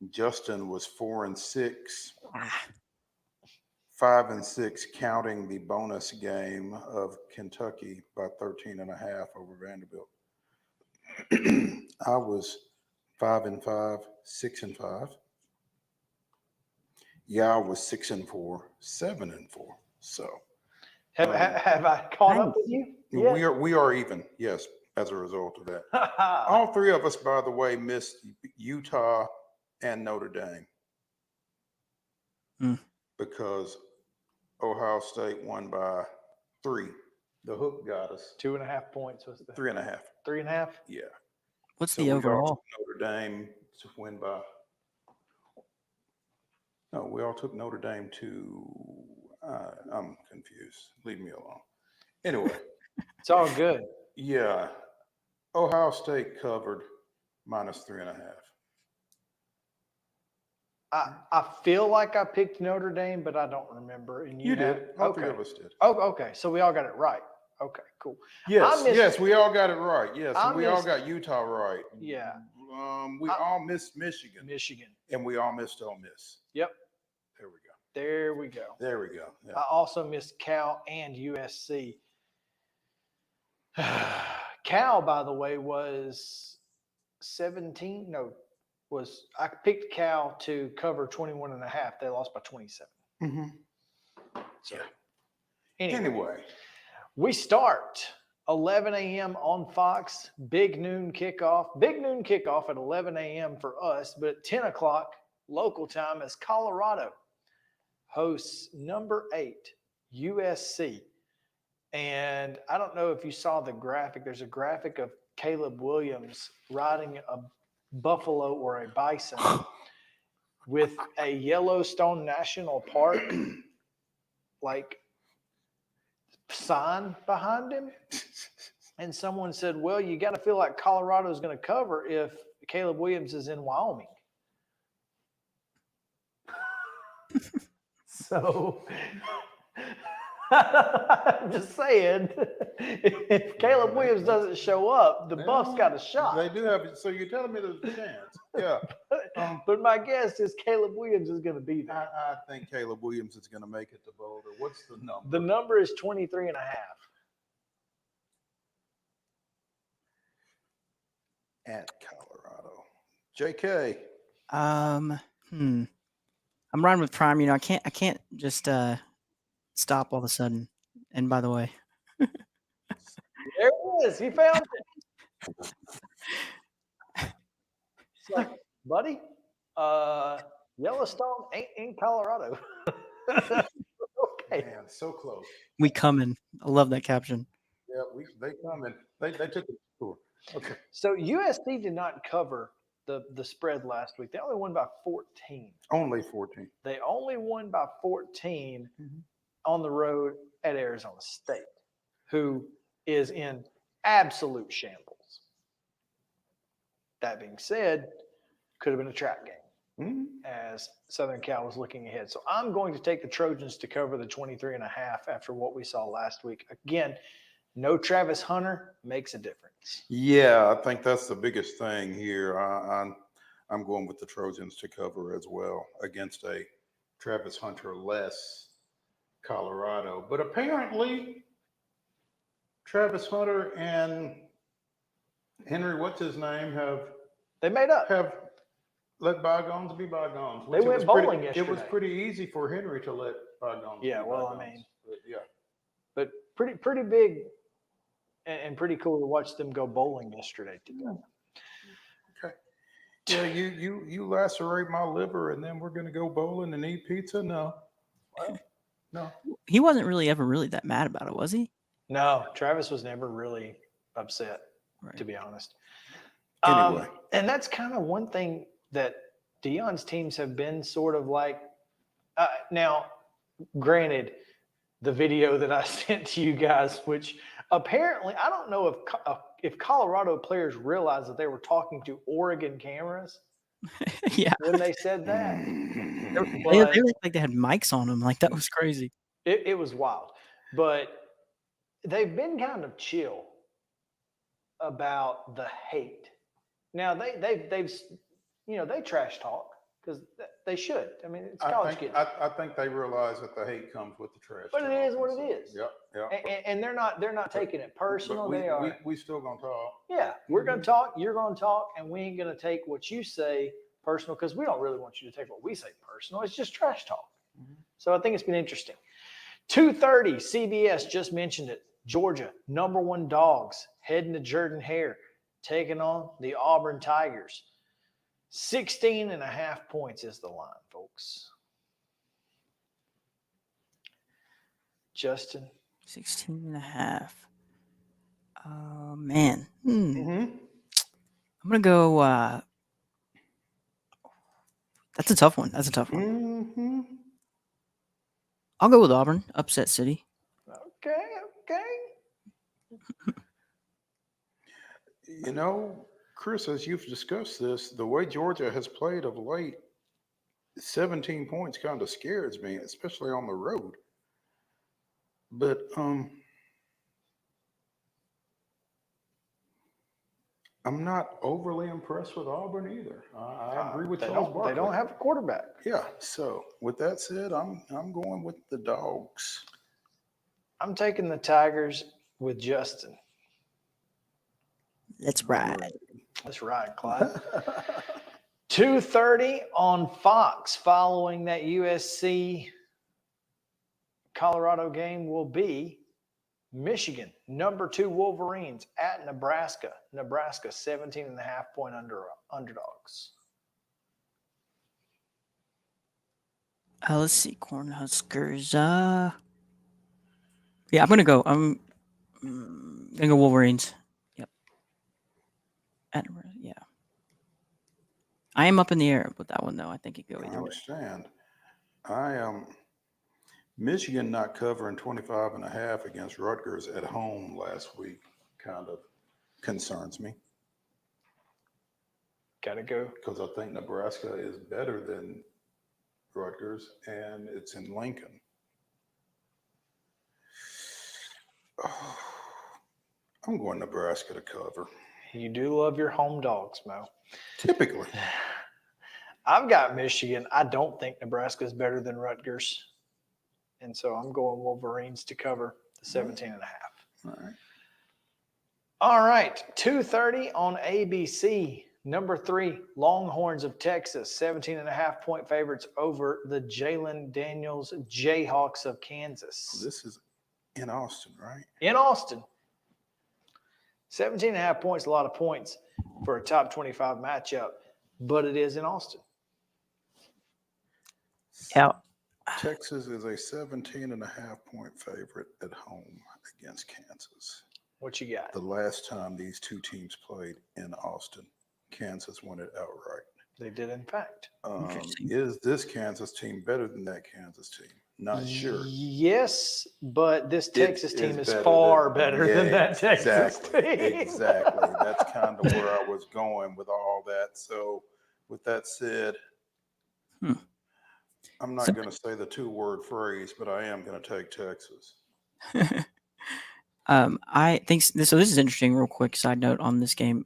Justin was 4-6. 5-6, counting the bonus game of Kentucky by 13.5 over Vanderbilt. I was 5-5, 6-5. Yao was 6-4, 7-4. So have I caught up with you? Yeah. We are even. Yes, as a result of that. All three of us, by the way, missed Utah and Notre Dame because Ohio State won by 3. The hook got us 2.5 points. Was the 3.5? 3.5. Yeah. What's the overall? Notre Dame to win by. No, we all took Notre Dame to. I'm confused. Leave me alone. Anyway, it's all good. Yeah, Ohio State covered -3.5. I feel like I picked Notre Dame, but I don't remember. And you did. All three of us did. Oh, okay. So we all got it right. Okay, cool. Yes, we all got it right. Yes, and we all got Utah right. Yeah. We all missed Michigan. And we all missed Ole Miss. Yep. There we go. Yeah. I also missed Cal and USC. Cal, by the way, was 17. No, I picked Cal to cover 21.5. They lost by 27. Mm-hmm. So, yeah. Anyway, we start 11 a.m. on Fox. Big noon kickoff at 11 a.m. for us, but at 10 o'clock local time as Colorado hosts number 8 USC. And I don't know if you saw the graphic. There's a graphic of Caleb Williams riding a buffalo or a bison with a Yellowstone National Park sign behind him. And someone said, well, you got to feel like Colorado's going to cover if Caleb Williams is in Wyoming. So I'm just saying, if Caleb Williams doesn't show up, the Buffs got a shot. They do have it. So you're telling me there's a chance. Yeah. But my guess is Caleb Williams is going to be there. I think Caleb Williams is going to make it to Boulder. What's the number? The number is 23.5. At Colorado. JK. I'm riding with Prime. You know, I can't just stop all of a sudden. And by the way, There it is. He found it. It's like, buddy, Yellowstone ain't in Colorado. Okay. Man, so close. we coming. I love that caption. Yeah, they come and they took the tour. Okay. So USC did not cover the spread last week. They only won by 14. Only 14. They only won by 14 on the road at Arizona State, who is in absolute shambles. That being said, could have been a trap game as Southern Cal was looking ahead. So I'm going to take the Trojans to cover the 23.5 after what we saw last week. Again, no Travis Hunter makes a difference. Yeah, I think that's the biggest thing here. I'm going with the Trojans to cover as well against a Travis Hunter-less Colorado. But apparently, Travis Hunter and Henry, what's his name, have let bygones be bygones. They went bowling yesterday. It was pretty easy for Henry to let bygones be bygones. I mean, but pretty big and pretty cool to watch them go bowling yesterday together. Okay. Yeah, you lacerate my liver and then we're going to go bowling and eat pizza? No. No. He wasn't really ever really that mad about it, was he? No, Travis was never really upset, to be honest. Anyway. And that's kind of one thing that Deion's teams have been sort of like. Now, granted, the video that I sent to you guys, which apparently I don't know if Colorado players realized that they were talking to Oregon cameras. Yeah. When they said that, they looked like they had mics on them. Like that was crazy. It was wild, but they've been kind of chill about the hate. Now they've you know, they trash talk because they should. I mean, it's college kids. I think they realize that the hate comes with the trash. But it is what it is. Yep. And they're not taking it personal. But we still gonna talk. Yeah, we're gonna talk. You're gonna talk, and we ain't gonna take what you say personal because we don't really want you to take what we say personal. It's just trash talk. So I think it's been interesting. 2:30, CBS just mentioned it. Georgia, #1 dogs, heading to Jordan-Hare, taking on the Auburn Tigers. 16.5 points is the line, folks. Justin? 16.5. Oh, man. I'm going to go. That's a tough one. I'll go with Auburn. Upset City. Okay. You know, Chris, as you've discussed this, the way Georgia has played of late, 17 points kind of scares me, especially on the road. But I'm not overly impressed with Auburn either. I agree with Charles Barkley. They don't have a quarterback. Yeah. So with that said, I'm going with the dogs. I'm taking the Tigers with Justin. Let's ride. Let's ride, Clyde. 2:30 on Fox following that USC Colorado game will be Michigan, #2 Wolverines at Nebraska. Nebraska 17.5 point underdogs. Let's see, Cornhuskers. Yeah, I'm gonna go Wolverines. Yep. Yeah. I am up in the air with that one though. I think it could go either way. I understand. I am Michigan not covering 25.5 against Rutgers at home last week kind of concerns me. Gotta go. Because I think Nebraska is better than Rutgers, and it's in Lincoln. Oh, I'm going Nebraska to cover. You do love your home dogs, Mo. Typically. I've got Michigan. I don't think Nebraska is better than Rutgers. And so I'm going Wolverines to cover the 17.5. All right. All right. 2:30 on ABC. Number 3, Longhorns of Texas, 17.5-point favorites over the Jalen Daniels Jayhawks of Kansas. This is in Austin, right? In Austin. 17.5 points, a lot of points for a top 25 matchup, but it is in Austin. Yeah. Texas is a 17.5-point favorite at home against Kansas. What you got? The last time these two teams played in Austin, Kansas won it outright. They did, in fact. Is this Kansas team better than that Kansas team? Not sure. Yes, but this Texas team is better far better than that Texas team. Exactly. That's kind of where I was going with all that. So, with that said, I'm not going to say the 2-word phrase, but I am going to take Texas. I think so. This is interesting. Real quick side note on this game.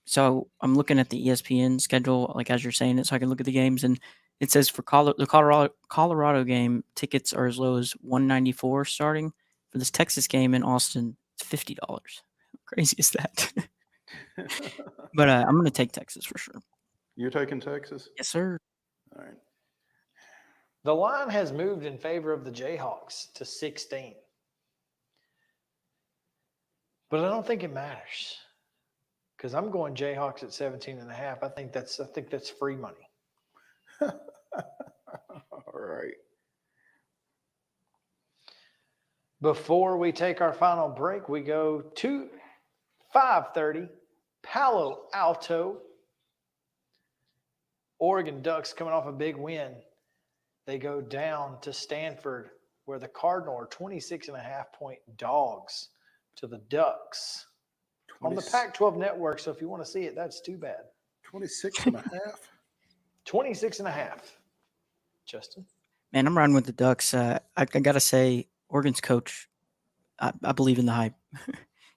So I'm looking at the ESPN schedule, like as you're saying it, so I can look at the games, and it says for the Colorado game, tickets are as low as $194 starting. For this Texas game in Austin, it's $50. How crazy is that? But I'm going to take Texas for sure. You're taking Texas? Yes, sir. All right. The line has moved in favor of the Jayhawks to 16. But I don't think it matters because I'm going Jayhawks at 17.5. I think that's free money. All right. Before we take our final break, we go to 5:30, Palo Alto. Oregon Ducks coming off a big win. They go down to Stanford, where the Cardinal are 26.5-point dogs to the Ducks on the Pac-12 network. So if you want to see it, that's too bad. 26.5? 26.5. Justin? Man, I'm riding with the Ducks. I got to say, Oregon's coach, I believe in the hype.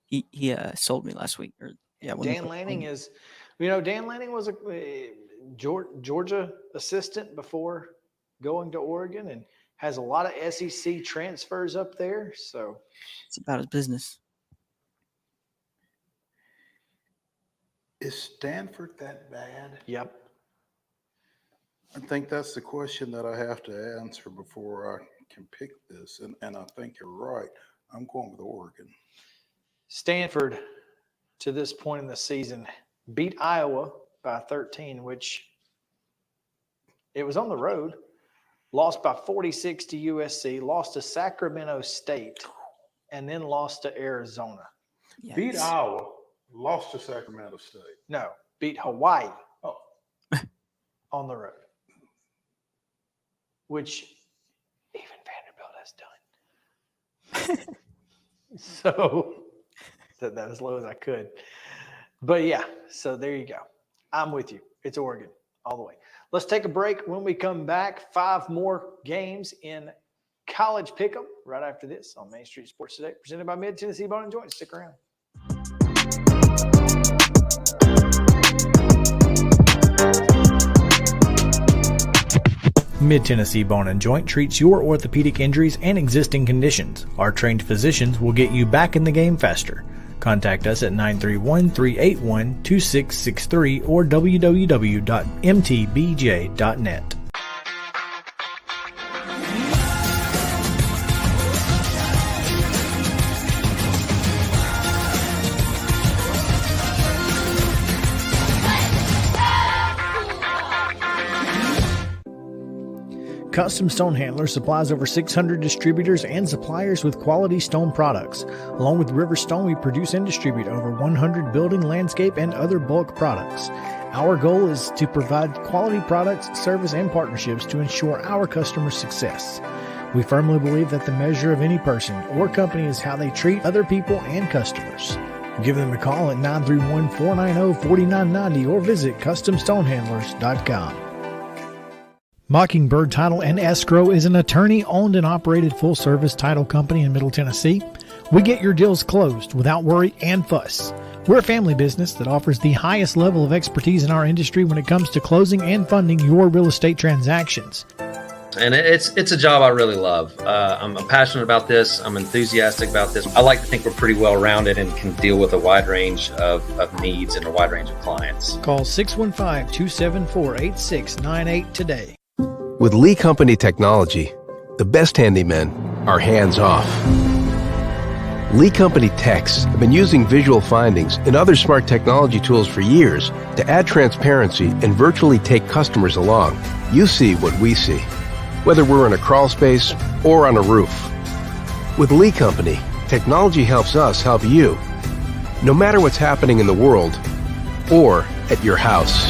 he sold me last week. Dan Lanning is, Dan Lanning was a Georgia assistant before going to Oregon and has a lot of SEC transfers up there. So it's about his business. Is Stanford that bad? Yep. I think that's the question that I have to answer before I can pick this. And I think you're right. I'm going with Oregon. Stanford, to this point in the season, beat Iowa by 13, which it was on the road. Lost by 46 to USC, lost to Sacramento State, and then lost to Arizona. Yes. Beat Iowa, lost to Sacramento State. No, beat Hawaii on the road, which even Vanderbilt has done. So said that as low as I could. But yeah, so there you go. I'm with you. It's Oregon all the way. Let's take a break. When we come back, 5 more games in college pick'em right after this on Main Street Sports Today, presented by Mid-Tennessee Bone & Joint. Stick around. Mid-Tennessee Bone & Joint treats your orthopedic injuries and existing conditions. Our trained physicians will get you back in the game faster. Contact us at 931-381-2663 or www.mtbj.net. Custom Stone Handler supplies over 600 distributors and suppliers with quality stone products. Along with River Stone, we produce and distribute over 100 building, landscape, and other bulk products. Our goal is to provide quality products, service, and partnerships to ensure our customers' success. We firmly believe that the measure of any person or company is how they treat other people and customers. Give them a call at 931-490-4990 or visit CustomStonehandlers.com. Mockingbird Title and Escrow is an attorney-owned and operated full-service title company in Middle Tennessee. We get your deals closed without worry and fuss. We're a family business that offers the highest level of expertise in our industry when it comes to closing and funding your real estate transactions. And it's a job I really love. I'm passionate about this. I'm enthusiastic about this. I like to think we're pretty well rounded and can deal with a wide range of needs and a wide range of clients. Call 615-274-8698 today. With Lee Company technology, the best handymen are hands-off. Lee Company techs have been using visual findings and other smart technology tools for years to add transparency and virtually take customers along. You see what we see, whether we're in a crawl space or on a roof. With Lee Company, technology helps us help you, no matter what's happening in the world or at your house.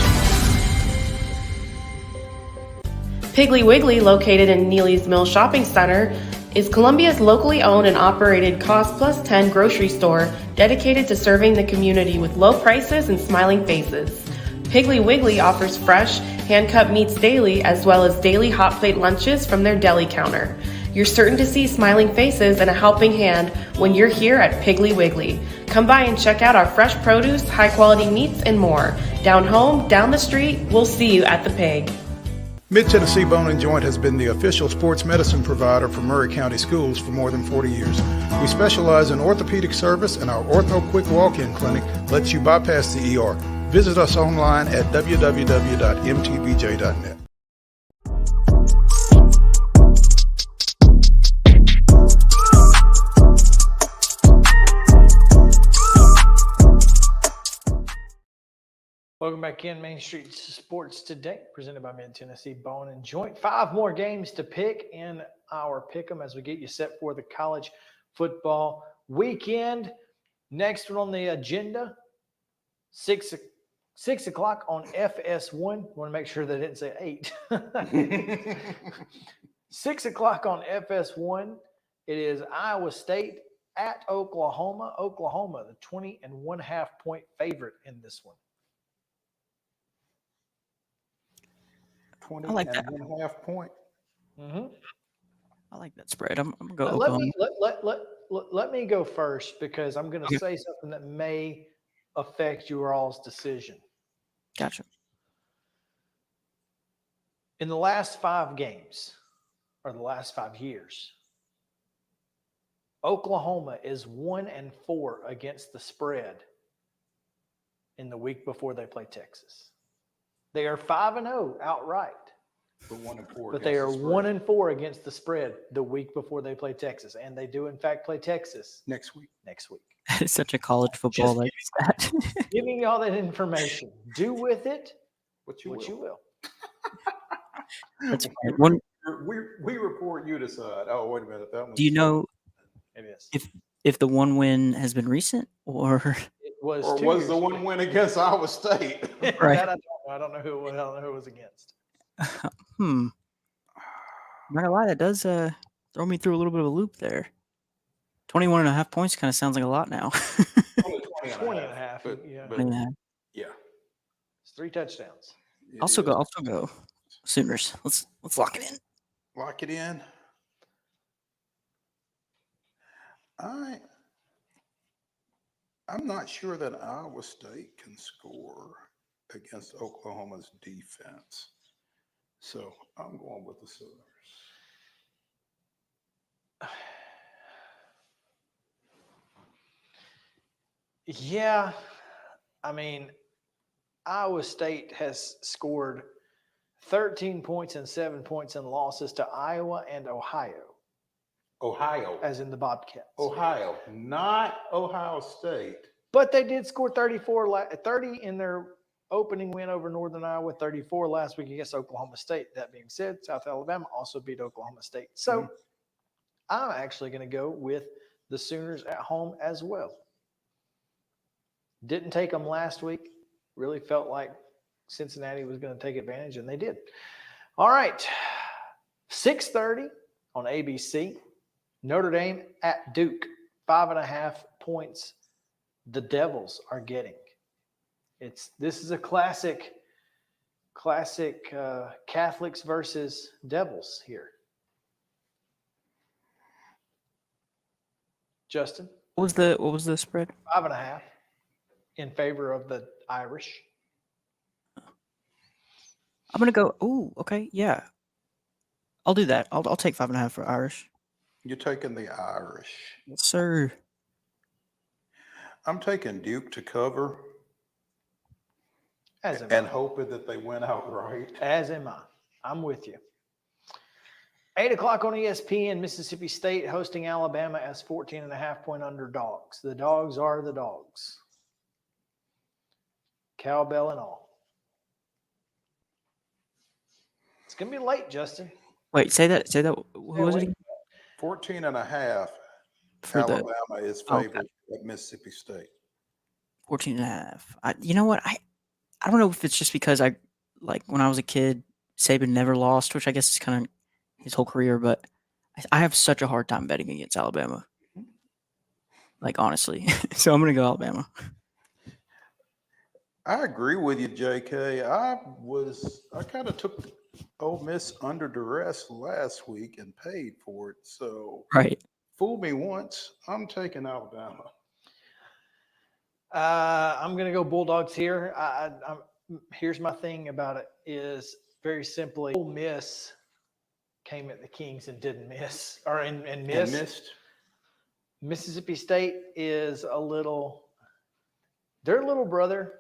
Piggly Wiggly, located in Neely's Mill Shopping Center, is Columbia's locally owned and operated Cost Plus 10 grocery store dedicated to serving the community with low prices and smiling faces. Piggly Wiggly offers fresh, hand-cut meats daily, as well as daily hot plate lunches from their deli counter. You're certain to see smiling faces and a helping hand when you're here at Piggly Wiggly. Come by and check out our fresh produce, high-quality meats, and more. Down home, down the street, we'll see you at the Pig. Mid-Tennessee Bone and Joint has been the official sports medicine provider for Murray County Schools for more than 40 years. We specialize in orthopedic service, and our Ortho Quick Walk-In Clinic lets you bypass the ER. Visit us online at www.mtbj.net. Welcome back in Main Street Sports Today, presented by Mid-Tennessee Bone and Joint. 5 more games to pick in our pick'em as we get you set for the college football weekend. Next one on the agenda, 6 o'clock on FS1. Want to make sure they didn't say 8. 6 o'clock on FS1. It is Iowa State at Oklahoma. Oklahoma, the 20.5 point favorite in this one. 20 I like and that. 1.5 point. Mm-hmm. I like that spread. I'm gonna go Let Oklahoma. let me go first because I'm going to say something that may affect your all's decision. Gotcha. In the last 5 games, or the last 5 years, Oklahoma is 1-4 against the spread in the week before they play Texas. They are 5-0 outright. But 1-4. But they are 1-4 against the spread the week before they play Texas. And they do, in fact, play Texas next week. It's such a college football like that. Giving you all that information. Do with it what you will. That's fine. One, we report, you decide. Oh, wait a minute. That one. do you know It is. if the one win has been recent or It was Or 2 was years the one ago. win against Iowa State? Right. That I don't know who it was against. I'm not gonna lie, that does throw me through a little bit of a loop there. 21.5 points kind of sounds like a lot now. 20.5. But, Yeah. but 20.5. yeah. It's 3 touchdowns. I'll still go Sooners. Let's lock it in. Lock it in. I'm not sure that Iowa State can score against Oklahoma's defense. So I'm going with the Sooners. Yeah. I mean, Iowa State has scored 13 points and 7 points in losses to Iowa and Ohio. Ohio. As in the Bobcats. Ohio, not Ohio State. But they did score 30 in their opening win over Northern Iowa, 34 last week against Oklahoma State. That being said, South Alabama also beat Oklahoma State. So I'm actually going to go with the Sooners at home as well. Didn't take them last week. Really felt like Cincinnati was going to take advantage, and they did. All right. 6:30 on ABC. Notre Dame at Duke. 5.5 points the Devils are getting. This is a classic Catholics versus Devils here. Justin? What was the spread? 5.5 in favor of the Irish. I'm gonna go. Oh, okay, yeah. I'll do that. I'll take 5.5 for Irish. You're taking the Irish. Yes, sir. I'm taking Duke to cover As am and I. hoping that they win outright. As am I. I'm with you. 8 o'clock on ESPN, Mississippi State hosting Alabama as 14.5-point underdogs. The dogs are the dogs. Cowbell and all. It's going to be late, Justin. Wait, say that. Who was it again? 14.5. For the Alabama is favored at Mississippi State. 14.5. You know what? I don't know if it's just because when I was a kid, Saban never lost, which I guess is kind of his whole career, but I have such a hard time betting against Alabama. Like, honestly. So I'm going to go Alabama. I agree with you, JK. I kind of took Ole Miss under duress last week and paid for it. So right. Fool me once. I'm taking Alabama. I'm going to go Bulldogs here. Here's my thing about it is very simply Ole Miss came at the Kings and didn't miss and missed. And missed. Mississippi State is their little brother.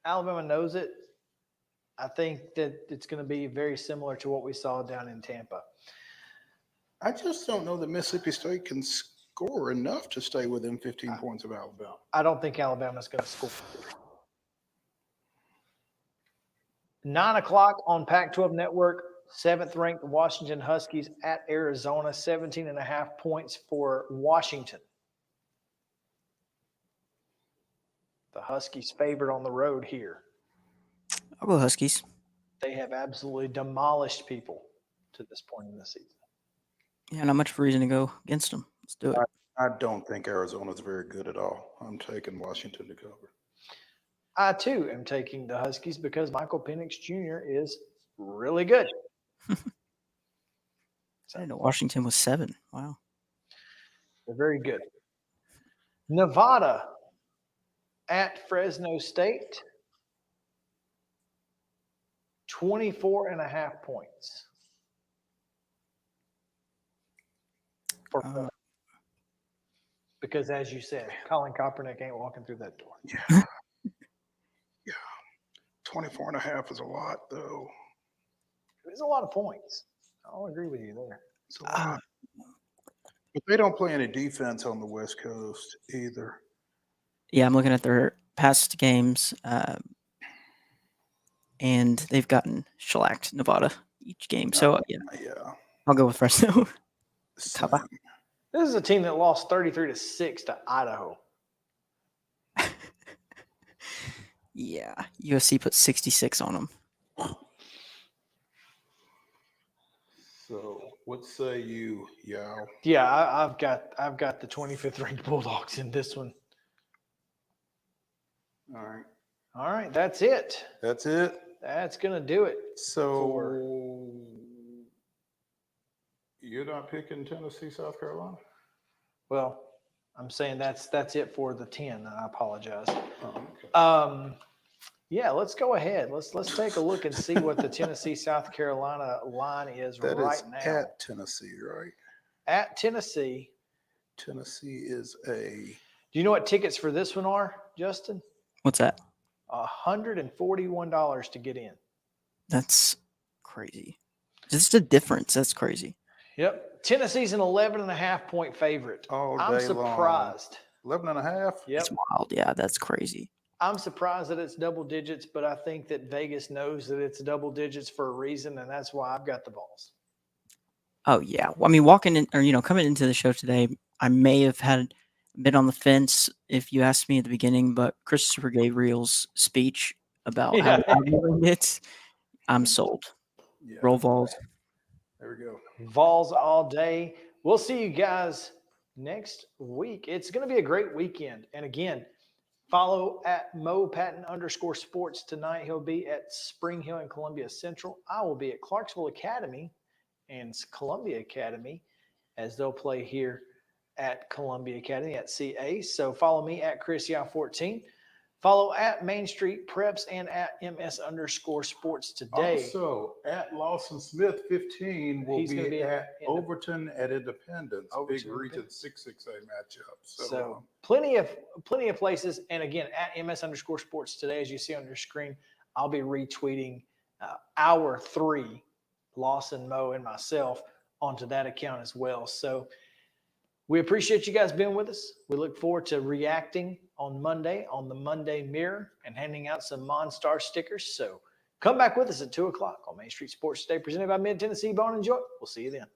Alabama knows it. I think that it's going to be very similar to what we saw down in Tampa. I just don't know that Mississippi State can score enough to stay within 15 points of Alabama. I don't think Alabama's going to score. 9 o'clock on Pac-12 Network, 7th-ranked Washington Huskies at Arizona, 17.5 points for Washington. The Huskies favored on the road here. I'll go Huskies. They have absolutely demolished people to this point in the season. Yeah, not much of a reason to go against them. Let's do it. I don't think Arizona's very good at all. I'm taking Washington to cover. I, too, am taking the Huskies because Michael Penix Jr. is really good. I didn't know Washington was 7. Wow. They're very good. Nevada at Fresno State, 24.5 points. Because, as you said, Colin Kaepernick ain't walking through that door. Yeah. 24.5 is a lot, though. It's a lot of points. I'll agree with you there. It's a lot. But they don't play any defense on the West Coast either. Yeah, I'm looking at their past games, and they've gotten shellacked Nevada each game. So, yeah. I'll go with Fresno. This is a team that lost 33-6 to Idaho. Yeah, USC put 66 on them. So, what say you, Yao? Yeah, I've got the 25th ranked Bulldogs in this one. All right, that's it. That's it. That's gonna do it. So, you're not picking Tennessee, South Carolina? Well, I'm saying that's it for the 10. I apologize. Oh, okay. Yeah, let's go ahead. Let's take a look and see what the Tennessee South Carolina line is That right is now. at Tennessee, right? At Tennessee. Tennessee is a. Do you know what tickets for this one are, Justin? What's that? $141 to get in. That's crazy. Just the difference. That's crazy. Yep. Tennessee's an 11.5-point favorite. I'm surprised. 11.5? Yep. It's wild. Yeah, that's crazy. I'm surprised that it's double digits, but I think that Vegas knows that it's double digits for a reason, and that's why I've got the Vols. Oh, yeah. Well, I mean, coming into the show today, I may have had a bit on the fence if you asked me at the beginning, but Christopher Gabriel's speech about how it's, I'm sold. Yeah. Roll Vols. There we go. Vols all day. We'll see you guys next week. It's going to be a great weekend. And again, follow at @MoPatton_sports tonight. He'll be at Spring Hill and Columbia Central. I will be at Clarksville Academy and Columbia Academy as they'll play here at Columbia Academy at CA. So follow me at ChrisYao14. Follow at Main Street Preps and at MS_sports today. Also, at Lawson Smith 15 will He's gonna be be at Overton at Independence, big Overton Region Independence. 6-6A matchup. So plenty of places. And again, at MS_sports today, as you see on your screen, I'll be retweeting hour 3, Lawson, Mo, and myself onto that account as well. So we appreciate you guys being with us. We look forward to reacting on Monday on the Monday Mirror and handing out some Monstar stickers. So come back with us at 2 o'clock on Main Street Sports Today, presented by Mid Tennessee Bone and Joint. We'll see you then.